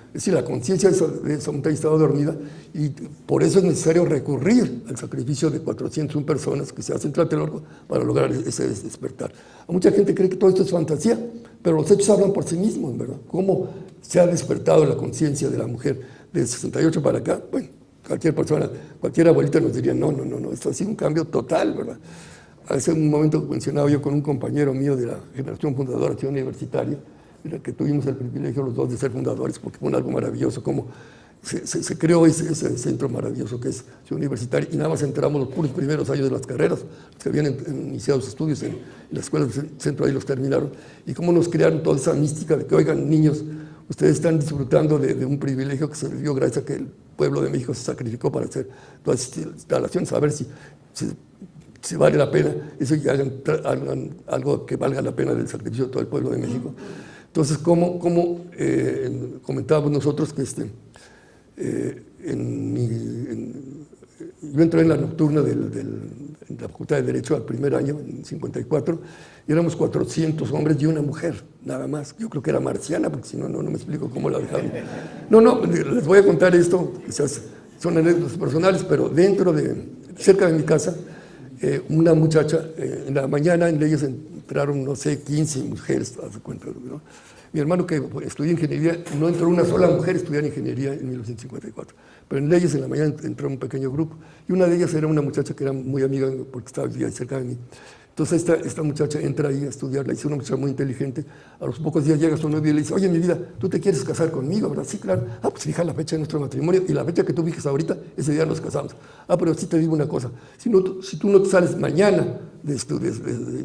Es decir, la conciencia de esa montaña estaba dormida, y por eso es necesario recurrir al sacrificio de 401 personas que se hacen en Tlatelolco para lograr ese despertar. Mucha gente cree que todo esto es fantasía, pero los hechos hablan por sí mismos, ¿verdad? Cómo se ha despertado la conciencia de la mujer del 68 para acá. Bueno, cualquier persona, cualquier abuelita nos diría, no, esto ha sido un cambio total, ¿verdad? Hace un momento mencionaba yo con un compañero mío de la generación fundadora de Ciudad Universitaria, que tuvimos el privilegio los dos de ser fundadores, porque fue algo maravilloso, como se creó ese centro maravilloso que es Ciudad Universitaria, y nada más enteramos los puros primeros años de las carreras, los que habían iniciado sus estudios en la escuela del centro, ahí los terminaron, y cómo nos crearon toda esa mística de que, oigan, niños, Ustedes están disfrutando de un privilegio que se les dio gracias a que el pueblo de México se sacrificó para hacer todas estas instalaciones, a ver si vale la pena eso y hagan algo que valga la pena del sacrificio de todo el pueblo de México. Entonces, como comentábamos nosotros que yo entré en la nocturna en la Facultad de Derecho al primer año, en 54, y éramos 400 hombres y una mujer, nada más. Yo creo que era marciana, porque si no, no me explico cómo la dejaron. No, les voy a contar esto, quizás son anécdotas personales, pero cerca de mi casa, una muchacha, en la mañana en leyes entraron, no sé, 15 mujeres, a su cuenta, ¿no? Mi hermano, que estudió ingeniería, no entró una sola mujer a estudiar ingeniería en 1954, pero en leyes en la mañana entró un pequeño grupo, y una de ellas era una muchacha que era muy amiga porque estaba ahí cerca de mí. Entonces esta muchacha entra ahí a estudiar, la hizo una muchacha muy inteligente. A los pocos días llega su novio y le dice: oye, mi vida, ¿tú te quieres casar conmigo, verdad? Sí, claro. Ah, pues fija la fecha de nuestro matrimonio y la fecha que tú fijas ahorita, ese día nos casamos. Ah, pero sí te digo una cosa, si tú no te sales mañana de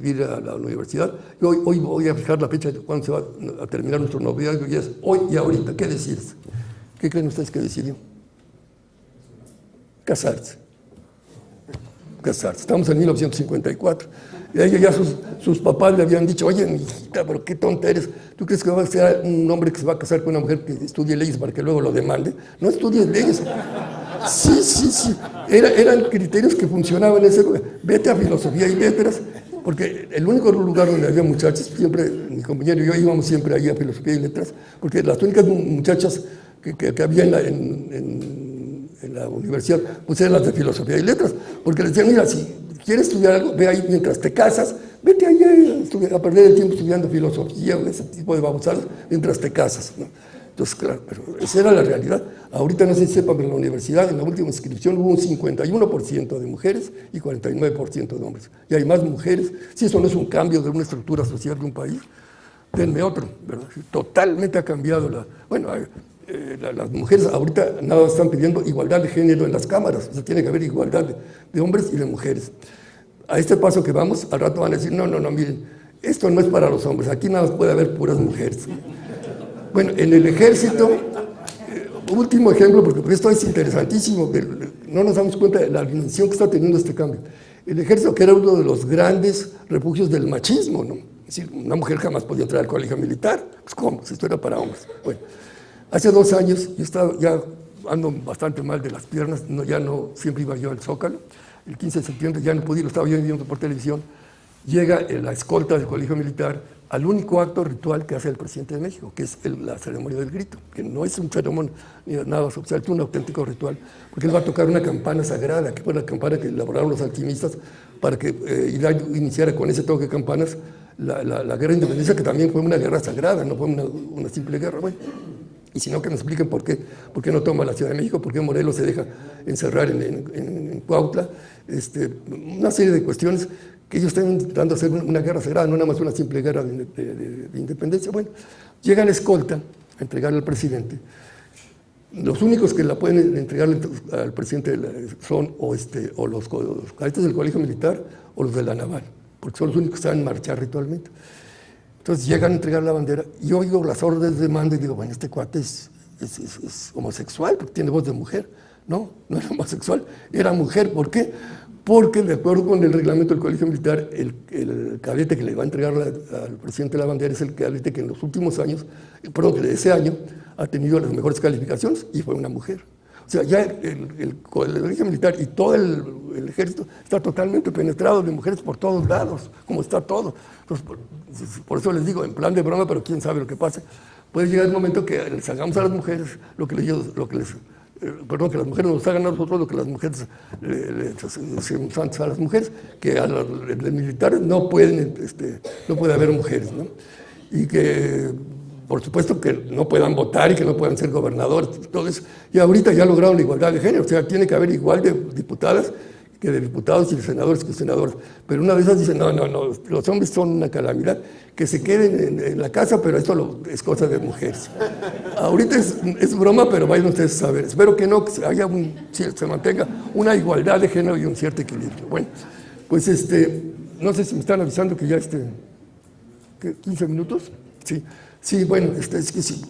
ir a la universidad, hoy voy a fijar la fecha de cuándo se va a terminar nuestro noviazgo, y es hoy y ahorita. ¿Qué decides? ¿Qué creen ustedes que decidió? Casarse. Estamos en 1954. Y a ella ya sus papás le habían dicho: oye, mi hijita, pero qué tonta eres. ¿Tú crees que va a ser un hombre que se va a casar con una mujer que estudie leyes para que luego lo demande? No estudies leyes. Sí. Eran criterios que funcionaban en ese lugar. Vete a filosofía y letras, porque el único lugar donde había muchachas, siempre mi compañero y yo íbamos siempre ahí a filosofía y letras, porque las únicas muchachas que había en la universidad, pues eran las de filosofía y letras, porque les decían: mira, si quieres estudiar algo, ve ahí mientras te casas, vete ahí a perder el tiempo estudiando filosofía o ese tipo de babosadas mientras te casas, ¿no? Entonces, claro, pero esa era la realidad. Ahorita no sé si sepan, pero en la universidad, en la última inscripción, hubo un 51% de mujeres y 49% de hombres. Y hay más mujeres. Si eso no es un cambio de una estructura social de un país, denme otro, ¿verdad? Totalmente ha cambiado las mujeres ahorita nada están pidiendo igualdad de género en las cámaras. O sea, tiene que haber igualdad de hombres y de mujeres. A este paso que vamos, al rato van a decir: no, miren, esto no es para los hombres, aquí nada más puede haber puras mujeres. Bueno, en el ejército, último ejemplo, porque esto es interesantísimo, no nos damos cuenta de la dimensión que está teniendo este cambio. El ejército, que era uno de los grandes refugios del machismo, ¿no? Es decir, una mujer jamás podía entrar al colegio militar. Pues, ¿cómo? Si esto era para hombres. Bueno, hace 2 años, ya ando bastante mal de las piernas, ya no siempre iba yo al Zócalo. El 15 de septiembre ya no pude ir, lo estaba yo viendo por televisión. Llega la escolta del colegio militar al único acto ritual que hace el presidente de México, que es la ceremonia del grito, que no es un ceremonia ni nada oficial, es un auténtico ritual, porque él va a tocar una campana sagrada, que fue la campana que elaboraron los alquimistas para que iniciara con ese toque de campanas la guerra de independencia, que también fue una guerra sagrada, no fue una simple guerra. Bueno, y si no, que me expliquen por qué no toma la Ciudad de México, por qué Morelos se deja encerrar en Cuautla, una serie de cuestiones que ellos están intentando hacer una guerra sagrada, no nada más una simple guerra de independencia. Bueno, llega la escolta a entregarle al presidente. Los únicos que la pueden entregarle al presidente son o los cadetes del colegio militar o los de la naval, porque son los únicos que saben marchar ritualmente. Entonces llegan a entregar la bandera y yo oigo las órdenes de mando y digo: bueno, este cuate es homosexual porque tiene voz de mujer. No era homosexual, era mujer. ¿Por qué? Porque de acuerdo con el reglamento del colegio militar, el cadete que le va a entregar al presidente de la bandera es el cadete que en los últimos años, que de ese año, ha tenido las mejores calificaciones y fue una mujer. O sea, ya el colegio militar y todo el ejército está totalmente penetrado de mujeres por todos lados, como está todo. Entonces, por eso les digo, en plan de broma, pero quién sabe lo que pase. Puede llegar el momento que les hagamos a las mujeres que las mujeres nos hagan a nosotros lo que las mujeres hacemos antes a las mujeres, que a los militares no puede haber mujeres, ¿no? Y que, por supuesto, que no puedan votar y que no puedan ser gobernadores, todo eso. Y ahorita ya lograron la igualdad de género, o sea, tiene que haber igual de diputadas que de diputados y de senadores que senadores. Pero una de esas dice: no, los hombres son una calamidad, que se queden en la casa, pero esto es cosa de mujeres. Ahorita es broma, pero vayan ustedes a saber. Espero que no, que se mantenga una igualdad de género y un cierto equilibrio. Bueno, pues no sé si me están avisando que ya 15 minutos. Sí. Sí, bueno, es que si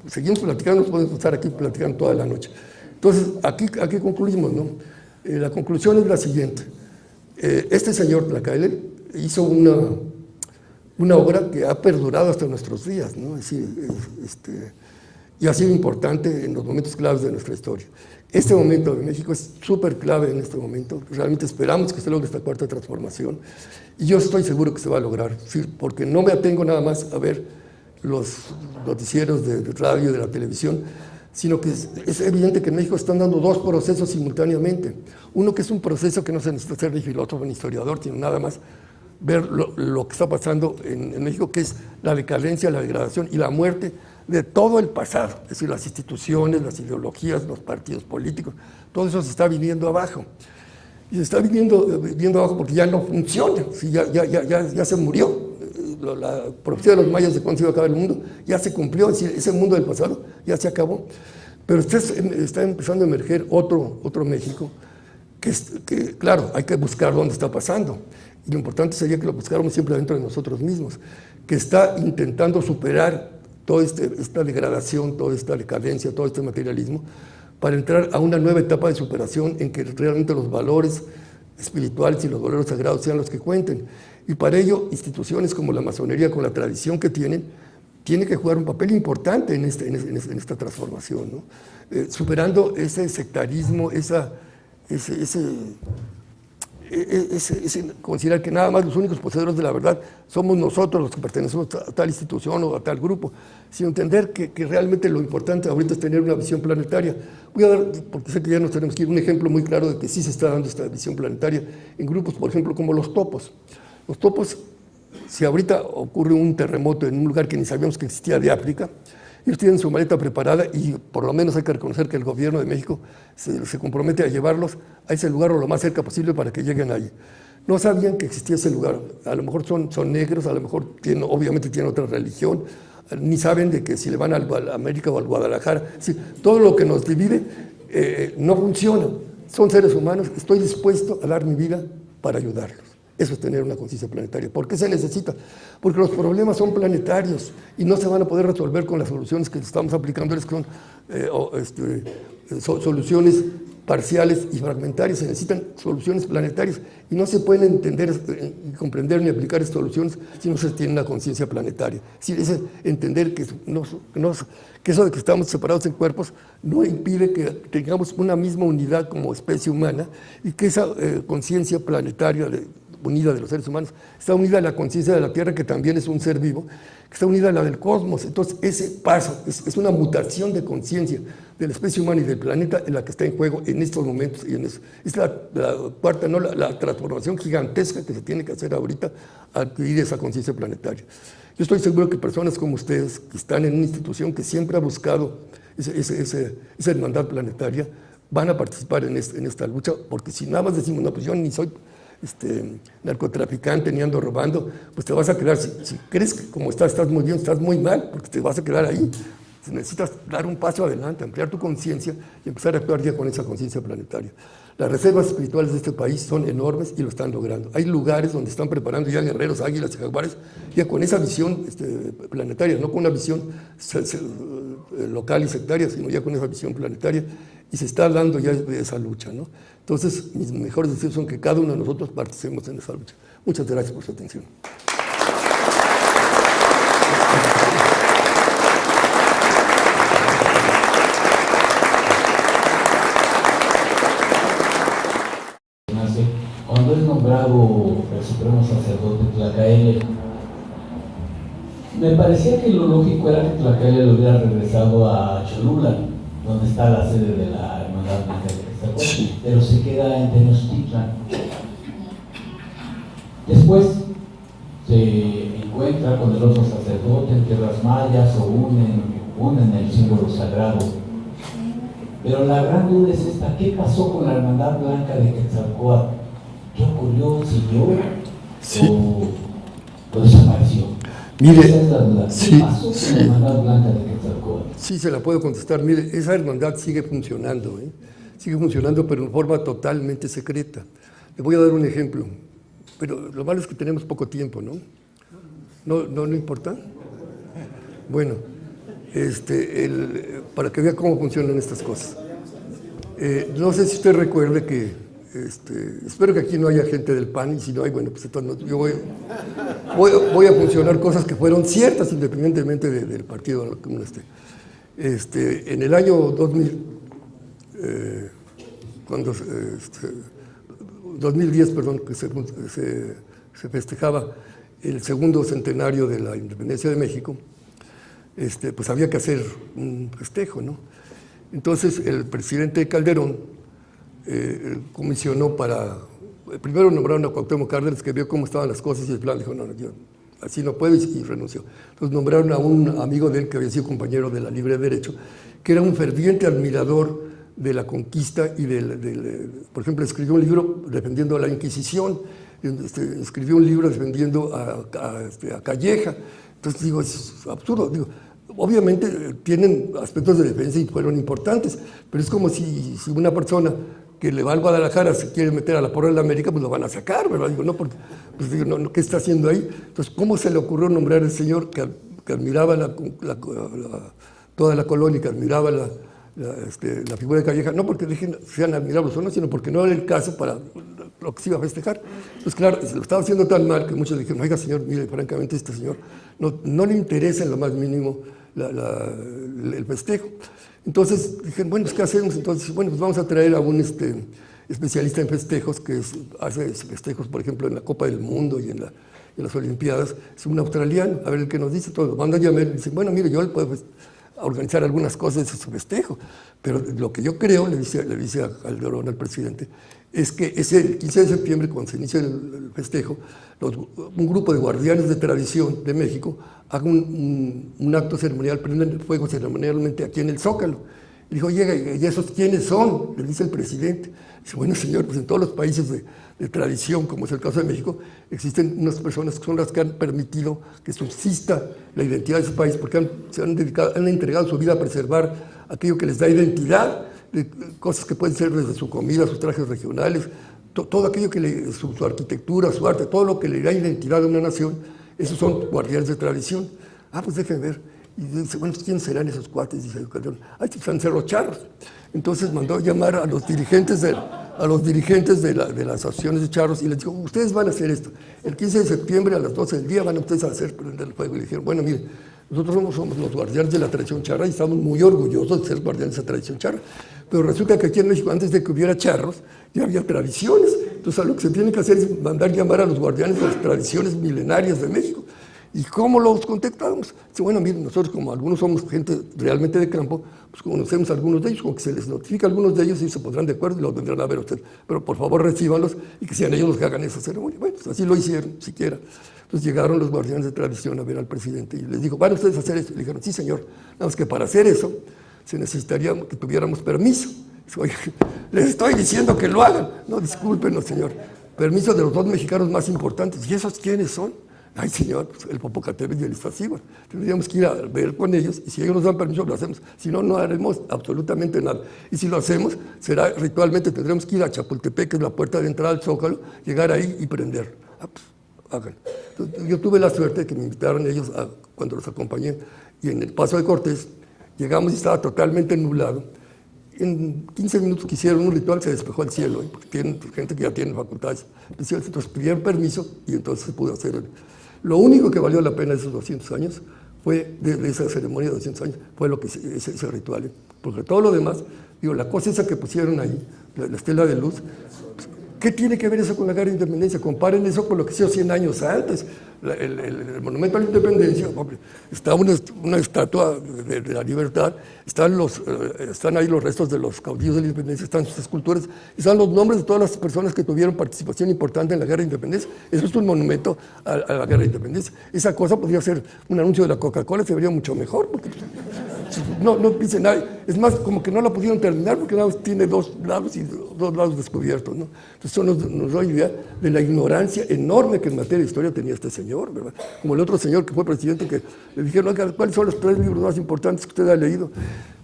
seguimos platicando, nos podemos estar aquí platicando toda la noche. Entonces, aquí concluimos, ¿no? La conclusión es la siguiente. Este señor Tlacaele hizo una obra que ha perdurado hasta nuestros días, ¿no? Es decir, y ha sido importante en los momentos claves de nuestra historia. Este momento de México es súper clave en este momento. Realmente esperamos que se logre esta cuarta transformación y yo estoy seguro que se va a lograr, ¿sí? Porque no me atengo nada más a ver los noticieros de radio y de la televisión, sino que es evidente que en México están dando dos procesos simultáneamente. Uno que es un proceso que no se necesita ser ni filósofo ni historiador, sino nada más ver lo que está pasando en México, que es la decadencia, la degradación y la muerte de todo el pasado, es decir, las instituciones, las ideologías, los partidos políticos, todo eso se está viniendo abajo. Y se está viniendo abajo porque ya no funciona, ¿sí? Ya se murió. La profecía de los mayas de cuándo se iba a acabar el mundo ya se cumplió, es decir, ese mundo del pasado ya se acabó. Pero está empezando a emerger otro México que, claro, hay que buscar dónde está pasando. Y lo importante sería que lo buscáramos siempre dentro de nosotros mismos, que está intentando superar toda esta degradación, toda esta decadencia, todo este materialismo, para entrar a una nueva etapa de superación en que realmente los valores espirituales y los valores sagrados sean los que cuenten. Y para ello, instituciones como la masonería, con la tradición que tienen que jugar un papel importante en esta transformación, ¿no? Superando ese sectarismo, considerar que nada más los únicos poseedores de la verdad somos nosotros los que pertenecemos a tal institución o a tal grupo, sino entender que realmente lo importante ahorita es tener una visión planetaria. Voy a dar, porque sé que ya nos tenemos que ir, un ejemplo muy claro de que sí se está dando esta visión planetaria en grupos, por ejemplo, como los topos. Los topos, si ahorita ocurre un terremoto en un lugar que ni sabíamos que existía de África, ellos tienen su maleta preparada y por lo menos hay que reconocer que el gobierno de México se compromete a llevarlos a ese lugar o lo más cerca posible para que lleguen allí. No sabían que existía ese lugar, a lo mejor son negros, a lo mejor obviamente tienen otra religión, ni saben de que si le van a América o al Guadalajara, sí, todo lo que nos divide no funciona, son seres humanos, estoy dispuesto a dar mi vida para ayudarlos. Eso es tener una conciencia planetaria. ¿Por qué se necesita? Porque los problemas son planetarios y no se van a poder resolver con las soluciones que estamos aplicando, que son soluciones parciales y fragmentarias. Se necesitan soluciones planetarias y no se pueden entender, comprender ni aplicar estas soluciones si no se tiene una conciencia planetaria. Es entender que eso de que estamos separados en cuerpos no impide que tengamos una misma unidad como especie humana y que esa conciencia planetaria unida de los seres humanos, está unida a la conciencia de la Tierra, que también es un ser vivo, que está unida a la del cosmos. Entonces, ese paso es una mutación de conciencia de la especie humana y del planeta en la que está en juego en estos momentos. Y es la cuarta, ¿no? la transformación gigantesca que se tiene que hacer ahorita al adquirir esa conciencia planetaria. Yo estoy seguro que personas como ustedes, que están en una institución que siempre ha buscado esa hermandad planetaria, van a participar en esta lucha, porque si nada más decimos, no, pues yo ni soy narcotraficante ni ando robando, pues te vas a quedar, si crees que como estás muy bien, estás muy mal, porque te vas a quedar ahí. Necesitas dar un paso adelante, ampliar tu conciencia y empezar a actuar ya con esa conciencia planetaria. Las reservas espirituales de este país son enormes y lo están logrando. Hay lugares donde están preparando ya guerreros, águilas y jaguares, ya con esa visión planetaria, no con una visión local y sectaria, sino ya con esa visión planetaria, y se está dando ya esa lucha, ¿no? Entonces, mis mejores deseos son que cada uno de nosotros participemos en esa lucha. Muchas gracias por su atención. Cuando es nombrado el supremo sacerdote Tlacaele, me parecía que lo lógico era que Tlacaele lo hubiera regresado a Cholula, donde está la sede de la Hermandad Blanca de Quetzalcóatl, sí, pero se queda en Tenochtitlan. Después se encuentra con el otro sacerdote en tierras mayas o unen el símbolo sagrado. Pero la gran duda es esta: ¿qué pasó con la Hermandad Blanca de Quetzalcóatl? ¿Qué ocurrió? ¿Siguió? Sí. ¿O desapareció? Mire, esa es la duda. ¿Qué pasó con la Hermandad Blanca de Quetzalcóatl? Sí, se la puedo contestar. Mire, esa hermandad sigue funcionando, sigue funcionando, pero en forma totalmente secreta. Le voy a dar un ejemplo, pero lo malo es que tenemos poco tiempo, ¿no? ¿No importa? Bueno, para que vea cómo funcionan estas cosas. No sé si usted recuerde que, espero que aquí no haya gente del PAN, y si no hay, bueno, pues entonces yo voy a funcionar cosas que fueron ciertas independientemente del partido en el que uno esté. En el año 2000, cuando 2010, perdón, que se festejaba el segundo centenario de la independencia de México, pues había que hacer un festejo, ¿no? Entonces el presidente Calderón comisionó primero nombraron a Cuauhtémoc Cárdenas, que vio cómo estaban las cosas, y el plan dijo, no, yo así no puedo, y renunció. Entonces nombraron a un amigo de él que había sido compañero de la Libre Derecho, que era un ferviente admirador de la conquista y por ejemplo, escribió un libro defendiendo a la Inquisición, escribió un libro defendiendo a Calleja. Entonces digo, es absurdo. Digo, obviamente tienen aspectos de defensa y fueron importantes, pero es como si una persona que le va al Guadalajara se quiere meter a la porra de la América, pues lo van a sacar, ¿verdad? Digo, no, porque, pues digo, no, ¿qué está haciendo ahí? Entonces, ¿cómo se le ocurrió nombrar al señor que admiraba toda la colonia, que admiraba la figura de Calleja? No porque sean admirables o no, sino porque no era el caso para lo que se iba a festejar. Pues claro, se lo estaba haciendo tan mal que muchos dijeron, oiga señor, mire, francamente este señor no le interesa en lo más mínimo el festejo. Entonces dijeron, bueno, ¿qué hacemos? Entonces, bueno, pues vamos a traer a un especialista en festejos, que hace festejos, por ejemplo, en la Copa del Mundo y en las Olimpiadas. Es un australiano, a ver el que nos dice todo. Manda a llamar y dice, bueno, mire, yo le puedo organizar algunas cosas de su festejo, pero lo que yo creo, le dice a Calderón, al presidente, es que el 15 de septiembre, cuando se inicia el festejo, un grupo de guardianes de tradición de México haga un acto ceremonial, prenden el fuego ceremonialmente aquí en el Zócalo. Y dijo, oye, ¿y esos quiénes son? Le dice el presidente. Dice, bueno, señor, pues en todos los países de tradición, como es el caso de México, existen unas personas que son las que han permitido que subsista la identidad de su país, porque han entregado su vida a preservar aquello que les da identidad, cosas que pueden ser desde su comida, sus trajes regionales, todo aquello que su arquitectura, su arte, todo lo que le da identidad a una nación, esos son guardianes de tradición. Pues déjenme ver. Y dice, bueno, ¿quién serán esos cuates? Dice Calderón, pues han sido los charros. Entonces mandó llamar a los dirigentes de las asociaciones de charros y les dijo, ustedes van a hacer esto. El 15 de septiembre a las 12 del día van ustedes a hacer prender el fuego. Y le dijeron, bueno, miren, nosotros somos los guardianes de la tradición charra y estamos muy orgullosos de ser guardianes de la tradición charra. Pero resulta que aquí en México, antes de que hubiera charros, ya había tradiciones. Entonces, lo que se tiene que hacer es mandar llamar a los guardianes de las tradiciones milenarias de México. ¿Y cómo los contactamos? Dice, bueno, miren, nosotros como algunos somos gente realmente de campo, pues conocemos a algunos de ellos, como que se les notifica a algunos de ellos y se pondrán de acuerdo y los vendrán a ver a ustedes. Pero por favor recíbanlos y que sean ellos los que hagan esa ceremonia. Bueno, pues así lo hicieron, siquiera. Entonces llegaron los guardianes de tradición a ver al presidente y les dijo, ¿van ustedes a hacer esto? Y le dijeron, sí, señor. Nada más que para hacer eso se necesitaría que tuviéramos permiso. Dice, oye, les estoy diciendo que lo hagan. No, discúlpenos, señor. Permiso de los dos mexicanos más importantes. ¿Y esos quiénes son? Ay, señor, pues el Popocatépetl y el Iztaccíhuatl. Tendríamos que ir a ver con ellos y si ellos nos dan permiso, lo hacemos. Si no, no haremos absolutamente nada. Y si lo hacemos, será ritualmente, tendremos que ir a Chapultepec, que es la puerta de entrada al Zócalo, llegar ahí y prender. Pues hagan. Entonces, yo tuve la suerte de que me invitaron ellos cuando los acompañé y en el Paso de Cortés llegamos y estaba totalmente nublado. En 15 minutos que hicieron un ritual se despejó el cielo, porque tienen gente que ya tiene facultades especiales. Entonces pidieron permiso y entonces se pudo hacer. Lo único que valió la pena de esos 200 años fue, de esa ceremonia de 200 años, fue ese ritual. Porque todo lo demás, digo, la cosa esa que pusieron ahí, la estela de luz, ¿qué tiene que ver eso con la guerra de independencia? Comparen eso con lo que hizo 100 años antes. El monumento a la independencia, está una estatua de la libertad, están ahí los restos de los caudillos de la independencia, están sus esculturas, están los nombres de todas las personas que tuvieron participación importante en la guerra de independencia. Eso es un monumento a la guerra de independencia. Esa cosa podría ser un anuncio de la Coca-Cola, se vería mucho mejor, porque no dice nadie. Es más, como que no la pudieron terminar porque nada más tiene dos lados y dos lados descubiertos, ¿no? Entonces eso nos da idea de la ignorancia enorme que en materia de historia tenía este señor, ¿verdad? Como el otro señor que fue presidente, que le dijeron, oiga, ¿cuáles son los 3 libros más importantes que usted ha leído?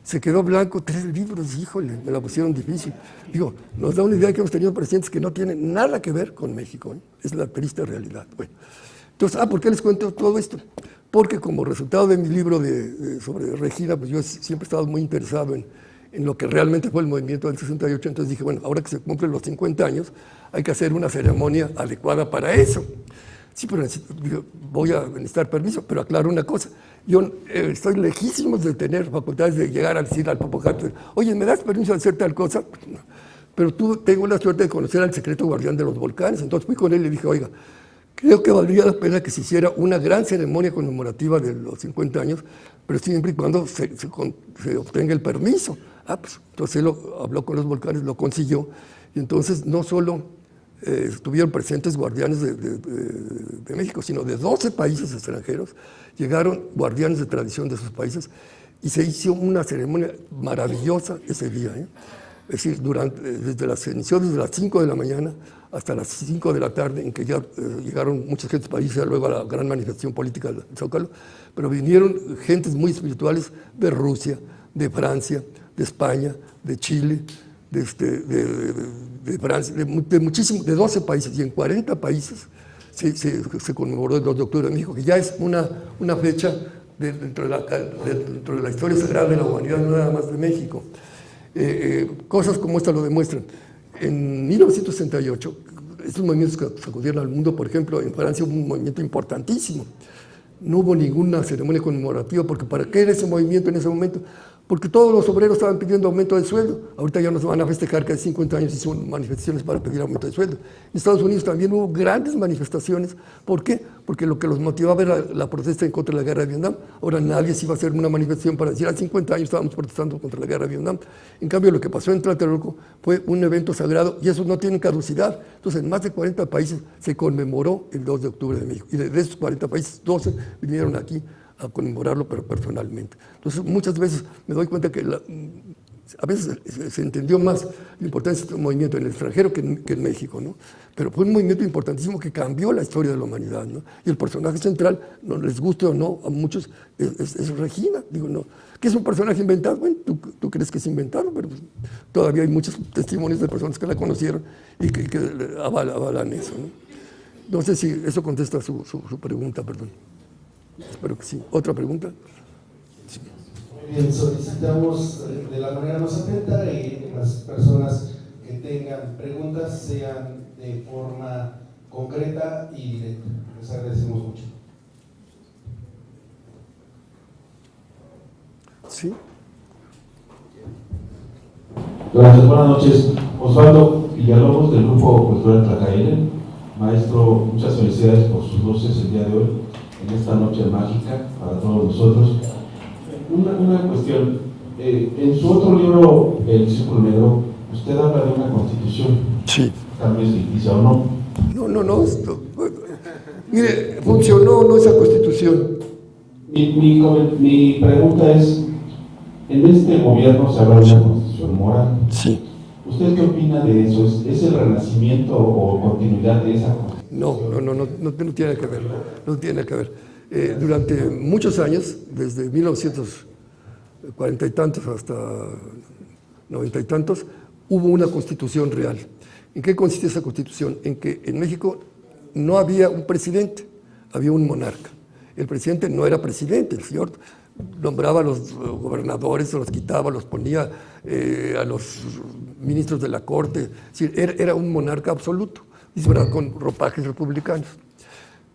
Se quedó blanco, 3 libros, híjole, me la pusieron difícil. Digo, nos da una idea que hemos tenido presidentes que no tienen nada que ver con México, ¿eh? Es la triste realidad. Bueno, entonces, ¿por qué les cuento todo esto? porque como resultado de mi libro sobre Regina, pues yo siempre he estado muy interesado en lo que realmente fue el movimiento del 68, entonces dije, bueno, ahora que se cumplen los 50 años, hay que hacer una ceremonia adecuada para eso. Sí, pero voy a necesitar permiso, pero aclaro una cosa, yo estoy lejísimo de tener facultades de llegar a decir al Popocatépetl, oye, ¿me das permiso de hacer tal cosa? Pues no. Pero tengo la suerte de conocer al secreto guardián de los volcanes, entonces fui con él y le dije, oiga, creo que valdría la pena que se hiciera una gran ceremonia conmemorativa de los 50 años, pero siempre y cuando se obtenga el permiso. Pues entonces él habló con los volcanes, lo consiguió, y entonces no solo estuvieron presentes guardianes de México, sino de 12 países extranjeros, llegaron guardianes de tradición de esos países, y se hizo una ceremonia maravillosa ese día, Es decir, se inició desde las 5 de la mañana hasta las 5 de la tarde, en que ya llegaron muchas gentes países, luego a la gran manifestación política del Zócalo, pero vinieron gentes muy espirituales de Rusia, de Francia, de España, de Chile, de Francia, de 12 países, y en 40 países se conmemoró el 2 de octubre en México, que ya es una fecha dentro de la historia sagrada de la humanidad, no nada más de México. Cosas como esta lo demuestran. En 1968, estos movimientos que sacudieron al mundo, por ejemplo, en Francia hubo un movimiento importantísimo. No hubo ninguna ceremonia conmemorativa, porque ¿para qué era ese movimiento en ese momento? Porque todos los obreros estaban pidiendo aumento de sueldo. Ahorita ya nos van a festejar que hace 50 años hizo manifestaciones para pedir aumento de sueldo. En Estados Unidos también hubo grandes manifestaciones. ¿Por qué? Porque lo que los motivaba era la protesta en contra de la guerra de Vietnam. Ahora nadie se iba a hacer una manifestación para decir, hace 50 años estábamos protestando contra la guerra de Vietnam. En cambio, lo que pasó en Tlatelolco fue un evento sagrado, y esos no tienen caducidad. Entonces, en más de 40 países se conmemoró el 2 de octubre de México. Y de esos 40 países, 12 vinieron aquí a conmemorarlo, pero personalmente. Entonces, muchas veces me doy cuenta que a veces se entendió más la importancia de este movimiento en el extranjero que en México, ¿no? Pero fue un movimiento importantísimo que cambió la historia de la humanidad, ¿no? Y el personaje central, no les guste o no, a muchos, es Regina. Digo, no, que es un personaje inventado. Bueno, tú crees que es inventado, pero pues, todavía hay muchos testimonios de personas que la conocieron y que avalan eso, ¿no? No sé si eso contesta su pregunta, perdón. Espero que sí. ¿Otra pregunta? Sí. Muy bien, solicitamos de la manera más atenta que las personas que tengan preguntas sean de forma concreta y directa. Les agradecemos mucho. Sí. Gracias, buenas noches. Osvaldo Villalobos, del Grupo Cultural Tlacaire. Maestro, muchas felicidades por sus luces el día de hoy, en esta noche mágica para todos nosotros. Una cuestión, en su otro libro, El Círculo Negro, usted habla de una constitución. Sí. Tal vez ficticia o no. No. Mire, funcionó o no esa constitución. Mi pregunta es, en este gobierno se habla de una constitución moral. Sí. ¿Usted qué opina de eso? ¿Es el renacimiento o continuidad de esa constitución? No tiene que ver. No tiene que ver. Durante muchos años, desde 1940 y tantos hasta 90 y tantos, hubo una constitución real. ¿En qué consiste esa constitución? En que en México no había un presidente, había un monarca. El presidente no era presidente, el señor nombraba a los gobernadores, se los quitaba, los ponía a los ministros de la corte. Es decir, era un monarca absoluto, con ropajes republicanos.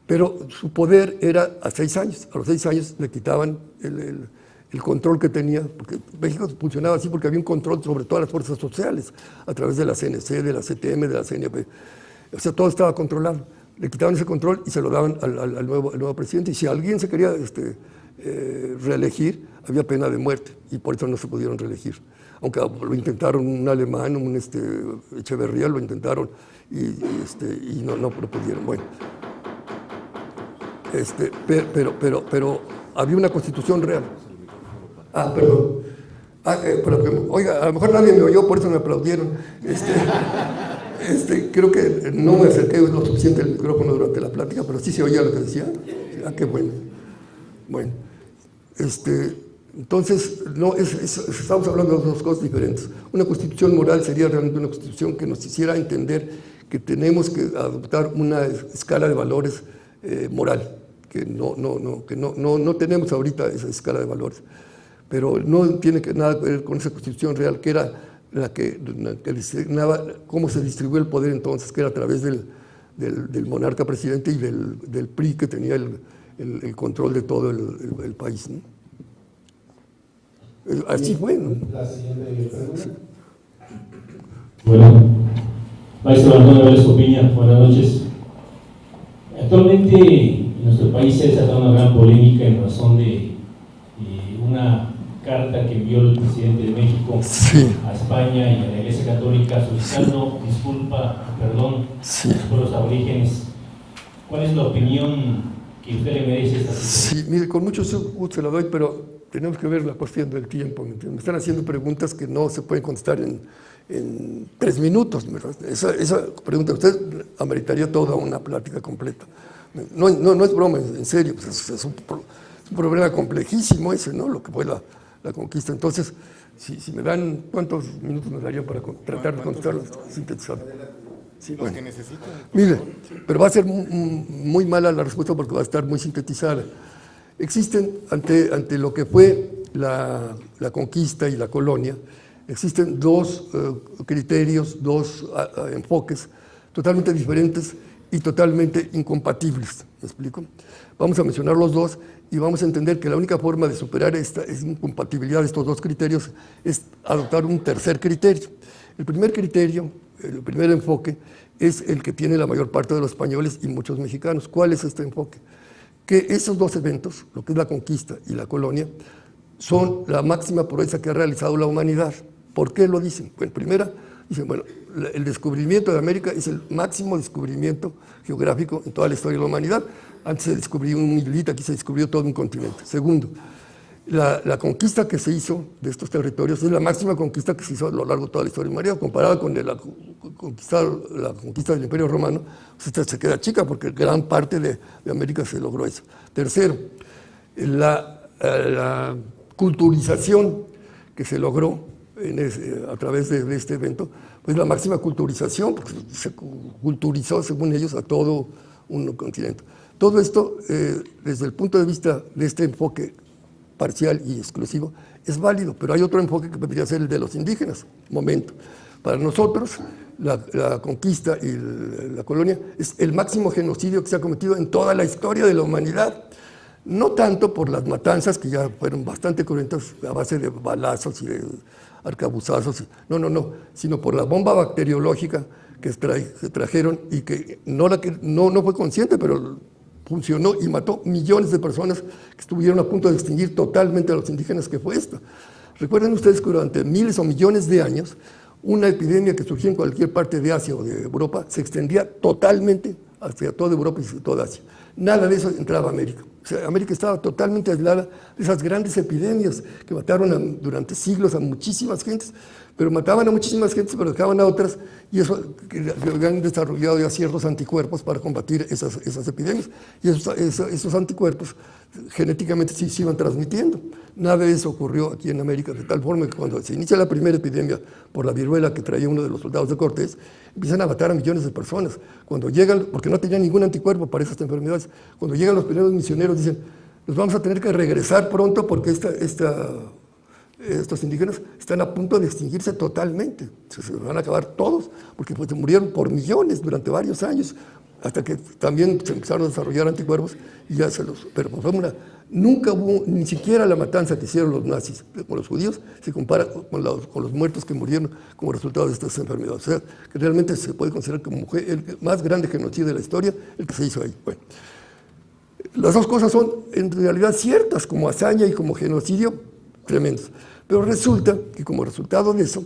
Pero su poder era a 6 años. A los 6 años le quitaban el control que tenía, porque México funcionaba así porque había un control sobre todas las fuerzas sociales, a través de la CNC, de la CTM, de la CNP. O sea, todo estaba controlado. Le quitaban ese control y se lo daban al nuevo presidente. Y si alguien se quería reelegir, había pena de muerte, y por eso no se pudieron reelegir. Aunque lo intentaron un alemán, un Echeverría, lo intentaron y no lo pudieron. Bueno. Pero había una constitución real. Perdón. Oiga, a lo mejor nadie me oyó, por eso me aplaudieron. Creo que no me acerqué lo suficiente al micrófono durante la plática, pero sí se oía lo que decía. Qué bueno. Bueno, entonces, estamos hablando de dos cosas diferentes. Una constitución moral sería realmente una constitución que nos hiciera entender que tenemos que adoptar una escala de valores moral, que no tenemos ahorita esa escala de valores. Pero no tiene nada que ver con esa Constitución real, que era la que designaba cómo se distribuyó el poder entonces, que era a través del monarca presidente y del PRI, que tenía el control de todo el país, ¿no? Así fue, ¿no? La siguiente pregunta. Sí. Bueno, maestro Antonio Velasco Piña, buenas noches. Actualmente en nuestro país se ha desatado una gran polémica en razón de una carta que envió el presidente de México a España y a la Iglesia Católica solicitando perdón a los pueblos aborígenes. ¿Cuál es la opinión que usted le merece a esta situación? Sí, mire, con mucho gusto se la doy, pero tenemos que ver la cuestión del tiempo. Me están haciendo preguntas que no se pueden contestar en 3 minutos. Esa pregunta, usted ameritaría toda una plática completa. No es broma, en serio, pues es un problema complejísimo ese, ¿no? Lo que fue la conquista. Entonces, si me dan, ¿cuántos minutos me darían para tratar de contestarlo? Sintetizar. Sí, bueno. Que necesito. Mire, pero va a ser muy mala la respuesta porque va a estar muy sintetizada. Existen, ante lo que fue la conquista y la colonia, existen 2 criterios, 2 enfoques totalmente diferentes y totalmente incompatibles. ¿Me explico? Vamos a mencionar los 2 y vamos a entender que la única forma de superar esta incompatibilidad de estos 2 criterios es adoptar un tercer criterio. El primer criterio, el primer enfoque, es el que tiene la mayor parte de los españoles y muchos mexicanos. ¿Cuál es este enfoque? Que esos 2 eventos, lo que es la conquista y la colonia, son la máxima proeza que ha realizado la humanidad. ¿Por qué lo dicen? Bueno, primera, dicen, bueno, el descubrimiento de América es el máximo descubrimiento geográfico en toda la historia de la humanidad. Antes se descubrió un islita, aquí se descubrió todo un continente. Segundo, la conquista que se hizo de estos territorios es la máxima conquista que se hizo a lo largo de toda la historia de la humanidad, comparada con la conquista del Imperio Romano, pues se queda chica porque gran parte de América se logró eso. Tercero, la culturización que se logró a través de este evento, pues la máxima culturización, porque se culturizó, según ellos, a todo un continente. Todo esto, desde el punto de vista de este enfoque parcial y exclusivo, es válido, pero hay otro enfoque que podría ser el de los indígenas. Momento. Para nosotros, la conquista y la colonia es el máximo genocidio que se ha cometido en toda la historia de la humanidad. No tanto por las matanzas, que ya fueron bastante cruentas, a base de balazos y de arcabuzazos, no, sino por la bomba bacteriológica que se trajeron y que no fue consciente, pero funcionó y mató millones de personas que estuvieron a punto de extinguir totalmente a los indígenas, que fue esto. Recuerden ustedes que durante miles o millones de años, una epidemia que surgía en cualquier parte de Asia o de Europa se extendía totalmente hacia toda Europa y toda Asia. Nada de eso entraba a América. O sea, América estaba totalmente aislada de esas grandes epidemias que mataron durante siglos a muchísimas gentes, pero mataban a muchísimas gentes, pero dejaban a otras, y eso que habían desarrollado ya ciertos anticuerpos para combatir esas epidemias. Y esos anticuerpos genéticamente se iban transmitiendo. Nada de eso ocurrió aquí en América, de tal forma que cuando se inicia la primera epidemia por la viruela que traía uno de los soldados de Cortés, empiezan a matar a millones de personas. Cuando llegan, porque no tenían ningún anticuerpo para esas enfermedades, cuando llegan los primeros misioneros dicen, nos vamos a tener que regresar pronto porque estos indígenas están a punto de extinguirse totalmente, se van a acabar todos, porque pues, murieron por millones durante varios años, hasta que también se empezaron a desarrollar anticuerpos y ya pero nunca hubo ni siquiera la matanza que hicieron los nazis con los judíos, se compara con los muertos que murieron como resultado de estas enfermedades. O sea, que realmente se puede considerar como el más grande genocidio de la historia, el que se hizo ahí. Bueno, las 2 cosas son en realidad ciertas, como hazaña y como genocidio, tremendos. Pero resulta que como resultado de eso,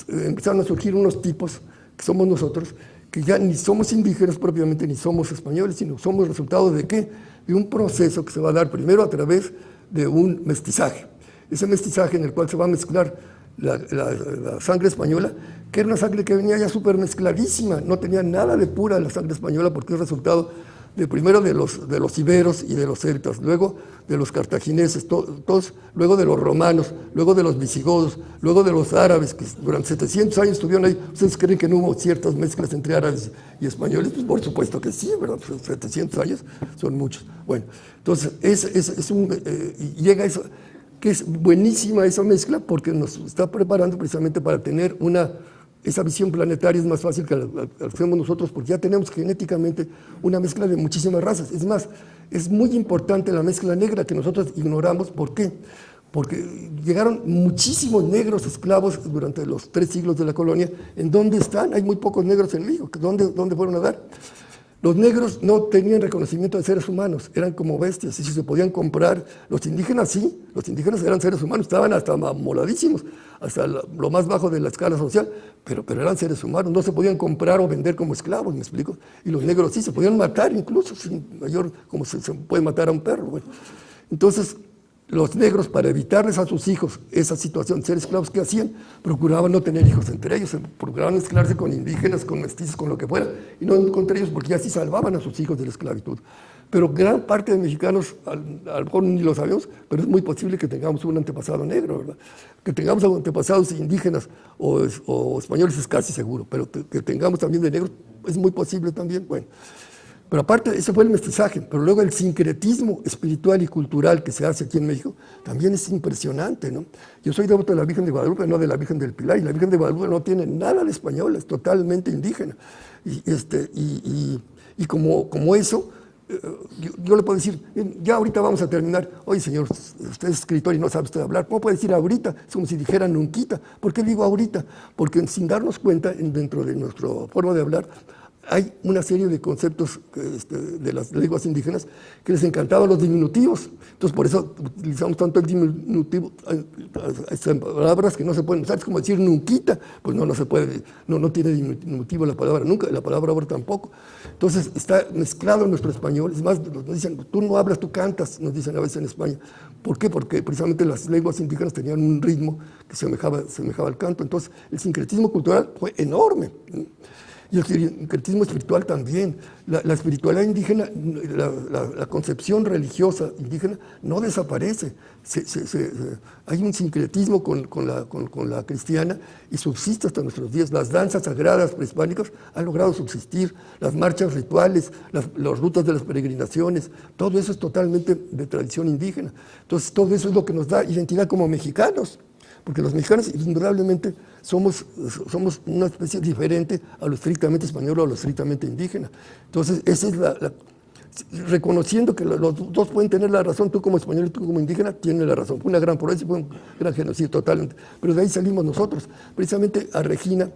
empezaron a surgir unos tipos, que somos nosotros, que ya ni somos indígenas propiamente, ni somos españoles, sino somos resultado de ¿qué? De un proceso que se va a dar primero a través de un mestizaje. Ese mestizaje en el cual se va a mezclar la sangre española, que era una sangre que venía ya súper mezcladísima, no tenía nada de pura la sangre española porque es resultado primero de los iberos y de los celtas, luego de los cartagineses, todos, luego de los romanos, luego de los visigodos, luego de los árabes, que durante 700 años estuvieron ahí. ¿Ustedes creen que no hubo ciertas mezclas entre árabes y españoles? Pues por supuesto que sí, ¿verdad? Pues 700 años son muchos. Bueno, entonces llega eso, que es buenísima esa mezcla porque nos está preparando precisamente para tener esa visión planetaria. Es más fácil que la hacemos nosotros porque ya tenemos genéticamente una mezcla de muchísimas razas. Es más, es muy importante la mezcla negra que nosotros ignoramos. ¿Por qué? Porque llegaron muchísimos negros esclavos durante los 3 siglos de la colonia. ¿En dónde están? Hay muy pocos negros en México. ¿Dónde fueron a dar? Los negros no tenían reconocimiento de seres humanos, eran como bestias, y si se podían comprar. Los indígenas sí, los indígenas eran seres humanos, estaban hasta amoladísimos, hasta lo más bajo de la escala social, pero eran seres humanos, no se podían comprar o vender como esclavos, ¿me explico? Y los negros sí, se podían matar incluso, sin mayor, como se puede matar a un perro. Bueno. Entonces, los negros, para evitarles a sus hijos esa situación de ser esclavos, ¿qué hacían? Procuraban no tener hijos entre ellos, procuraban mezclarse con indígenas, con mestizos, con lo que fuera, y no entre ellos, porque así salvaban a sus hijos de la esclavitud. Pero gran parte de mexicanos, a lo mejor ni lo sabemos, pero es muy posible que tengamos un antepasado negro, ¿verdad? Que tengamos antepasados indígenas o españoles es casi seguro, pero que tengamos también de negros es muy posible también. Bueno. Pero aparte, ese fue el mestizaje, pero luego el sincretismo espiritual y cultural que se hace aquí en México también es impresionante, ¿no? Yo soy devoto de la Virgen de Guadalupe, no de la Virgen del Pilar, y la Virgen de Guadalupe no tiene nada de español, es totalmente indígena. Y como eso, yo le puedo decir, ya ahorita vamos a terminar. Oye, señor, usted es escritor y no sabe usted hablar. ¿Cómo puede decir ahorita? Es como si dijera nunquita. ¿Por qué digo ahorita? Porque sin darnos cuenta, dentro de nuestra forma de hablar, hay una serie de conceptos de las lenguas indígenas que les encantaban los diminutivos. Entonces, por eso utilizamos tanto el diminutivo, palabras que no se pueden usar. Es como decir nunquita, pues no se puede, no tiene diminutivo la palabra nunca, la palabra ahora tampoco. Entonces, está mezclado en nuestro español. Es más, nos dicen, tú no hablas, tú cantas, nos dicen a veces en España. ¿Por qué? Porque precisamente las lenguas indígenas tenían un ritmo que semejaba al canto. Entonces, el sincretismo cultural fue enorme. Y el sincretismo espiritual también. La espiritualidad indígena, la concepción religiosa indígena no desaparece. Hay un sincretismo con la cristiana y subsiste hasta nuestros días. Las danzas sagradas prehispánicas han logrado subsistir, las marchas rituales, las rutas de las peregrinaciones, todo eso es totalmente de tradición indígena. Entonces, todo eso es lo que nos da identidad como mexicanos. Porque los mexicanos, indudablemente, somos una especie diferente a lo estrictamente español o a lo estrictamente indígena. Entonces, esa es reconociendo que los dos pueden tener la razón, tú como español y tú como indígena, tienes la razón. Fue una gran pobreza y fue un gran genocidio totalmente. Pero de ahí salimos nosotros. Precisamente a Regina,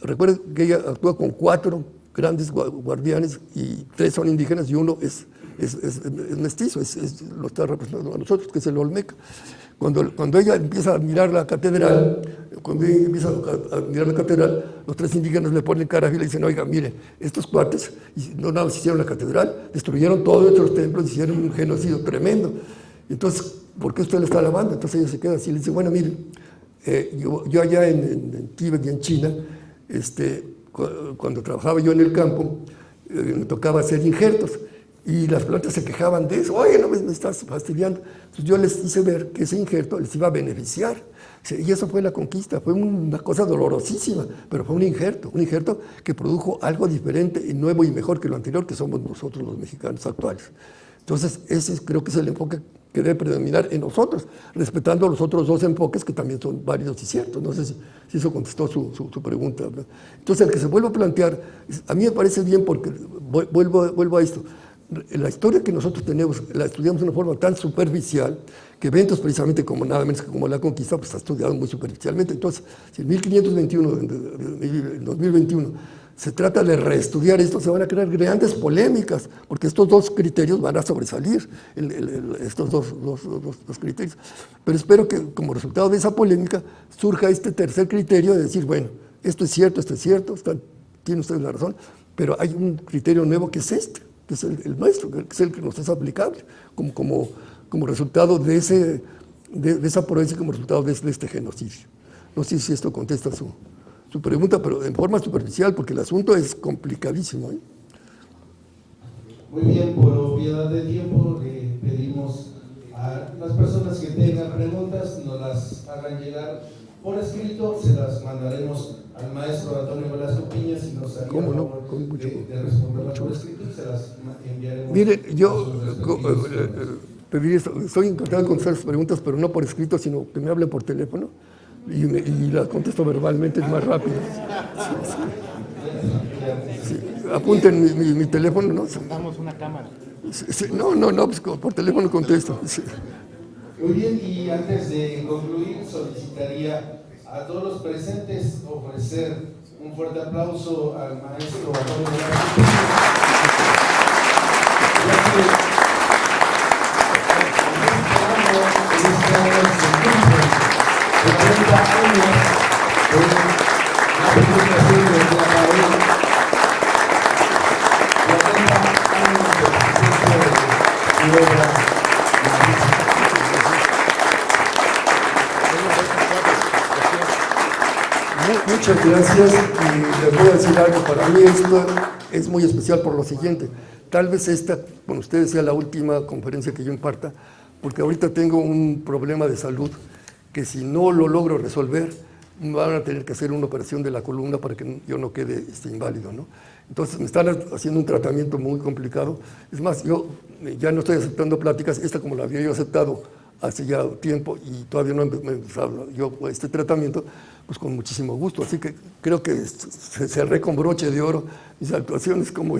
recuerden que ella actúa con 4 grandes guardianes y 3 son indígenas y uno es mestizo, lo está representando a nosotros, que es el Olmeca. Cuando ella empieza a mirar la catedral, los 3 indígenas le ponen cara y le dicen, oiga, miren, estos cuates no nada más hicieron la catedral, destruyeron todos nuestros templos, hicieron un genocidio tremendo. Entonces, ¿por qué usted le está alabando? Entonces ella se queda así y le dice, bueno, miren, yo allá en Tíbet y en China, cuando trabajaba yo en el campo, me tocaba hacer injertos. Y las plantas se quejaban de eso. Oye, no me estás fastidiando. Entonces yo les hice ver que ese injerto les iba a beneficiar. Y eso fue la conquista. Fue una cosa dolorosísima, pero fue un injerto que produjo algo diferente y nuevo y mejor que lo anterior, que somos nosotros los mexicanos actuales. Entonces, ese creo que es el enfoque que debe predominar en nosotros, respetando los otros 2 enfoques que también son válidos y ciertos. No sé si eso contestó su pregunta, ¿verdad? Entonces, el que se vuelva a plantear, a mí me parece bien porque vuelvo a esto. La historia que nosotros tenemos la estudiamos de una forma tan superficial que eventos precisamente como nada menos que como la conquista pues está estudiado muy superficialmente. Entonces, si en 1521, en 2021, se trata de reestudiar esto, se van a crear grandes polémicas, porque estos 2 criterios van a sobresalir, estos dos criterios. Pero espero que como resultado de esa polémica surja este tercer criterio de decir, bueno, esto es cierto, tiene usted la razón, pero hay un criterio nuevo que es que es el nuestro, que es el que nos es aplicable como resultado de esa proeza y como resultado de este genocidio. No sé si esto contesta su pregunta, pero en forma superficial, porque el asunto es complicadísimo, ¿eh? Muy bien, por obviedad de tiempo, le pedimos a las personas que tengan preguntas, nos las hagan llegar por escrito, se las mandaremos al maestro Antonio Velasco Piña, si nos haría favor de responderlas por escrito, y se las enviaremos. Mire, yo estoy encantado de contestar sus preguntas, pero no por escrito, sino que me hablen por teléfono y las contesto verbalmente, es más rápido. Sí. Apunten mi teléfono, ¿no? Damos una cámara. Sí, no, pues por teléfono contesto. Sí. Muy bien, y antes de concluir, solicitaría a todos los presentes ofrecer un fuerte aplauso al maestro Antonio Velasco. Muchas gracias, y les voy a decir algo. Para mí esto es muy especial por lo siguiente: tal vez esta con ustedes sea la última conferencia que yo imparta, porque ahorita tengo un problema de salud que si no lo logro resolver van a tener que hacer una operación de la columna para que yo no quede inválido, ¿no? Entonces me están haciendo un tratamiento muy complicado. Es más, yo ya no estoy aceptando pláticas. Esta, como la había yo aceptado hace ya tiempo y todavía no he empezado yo este tratamiento, pues con muchísimo gusto. Así que creo que cerré con broche de oro mis actuaciones como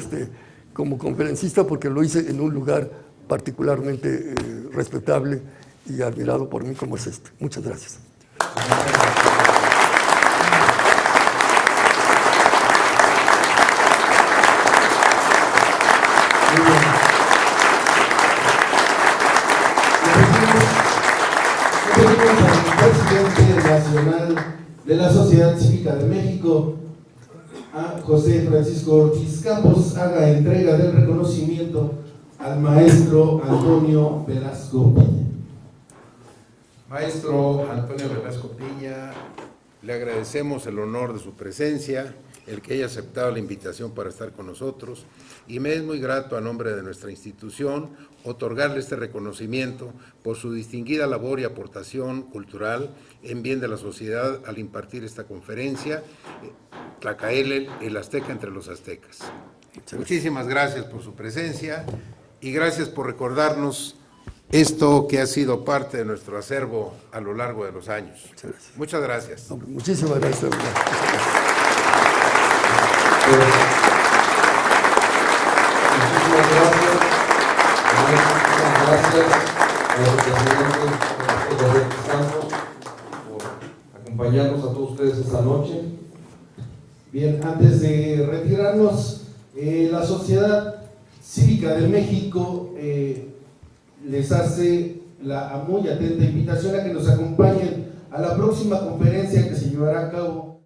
conferencista, porque lo hice en un lugar particularmente respetable y admirado por mí como es este. Muchas gracias. Al presidente nacional de la Sociedad Cívica de México, a José Francisco Ortiz Campos, haga entrega del reconocimiento al maestro Antonio Velasco Piña. Maestro Antonio Velasco Piña, le agradecemos el honor de su presencia, el que haya aceptado la invitación para estar con nosotros, y me es muy grato a nombre de nuestra institución otorgarle este reconocimiento por su distinguida labor y aportación cultural en bien de la sociedad al impartir esta conferencia, Tlacaelel, el azteca entre los aztecas. Muchísimas gracias por su presencia y gracias por recordarnos esto que ha sido parte de nuestro acervo a lo largo de los años. Muchas gracias. Muchísimas gracias. Muchísimas gracias al presidente José Campos por acompañarnos a todos ustedes esta noche. Bien, antes de retirarnos, la Sociedad Cívica de México les hace la muy atenta invitación a que nos acompañen a la próxima conferencia que se llevará a cabo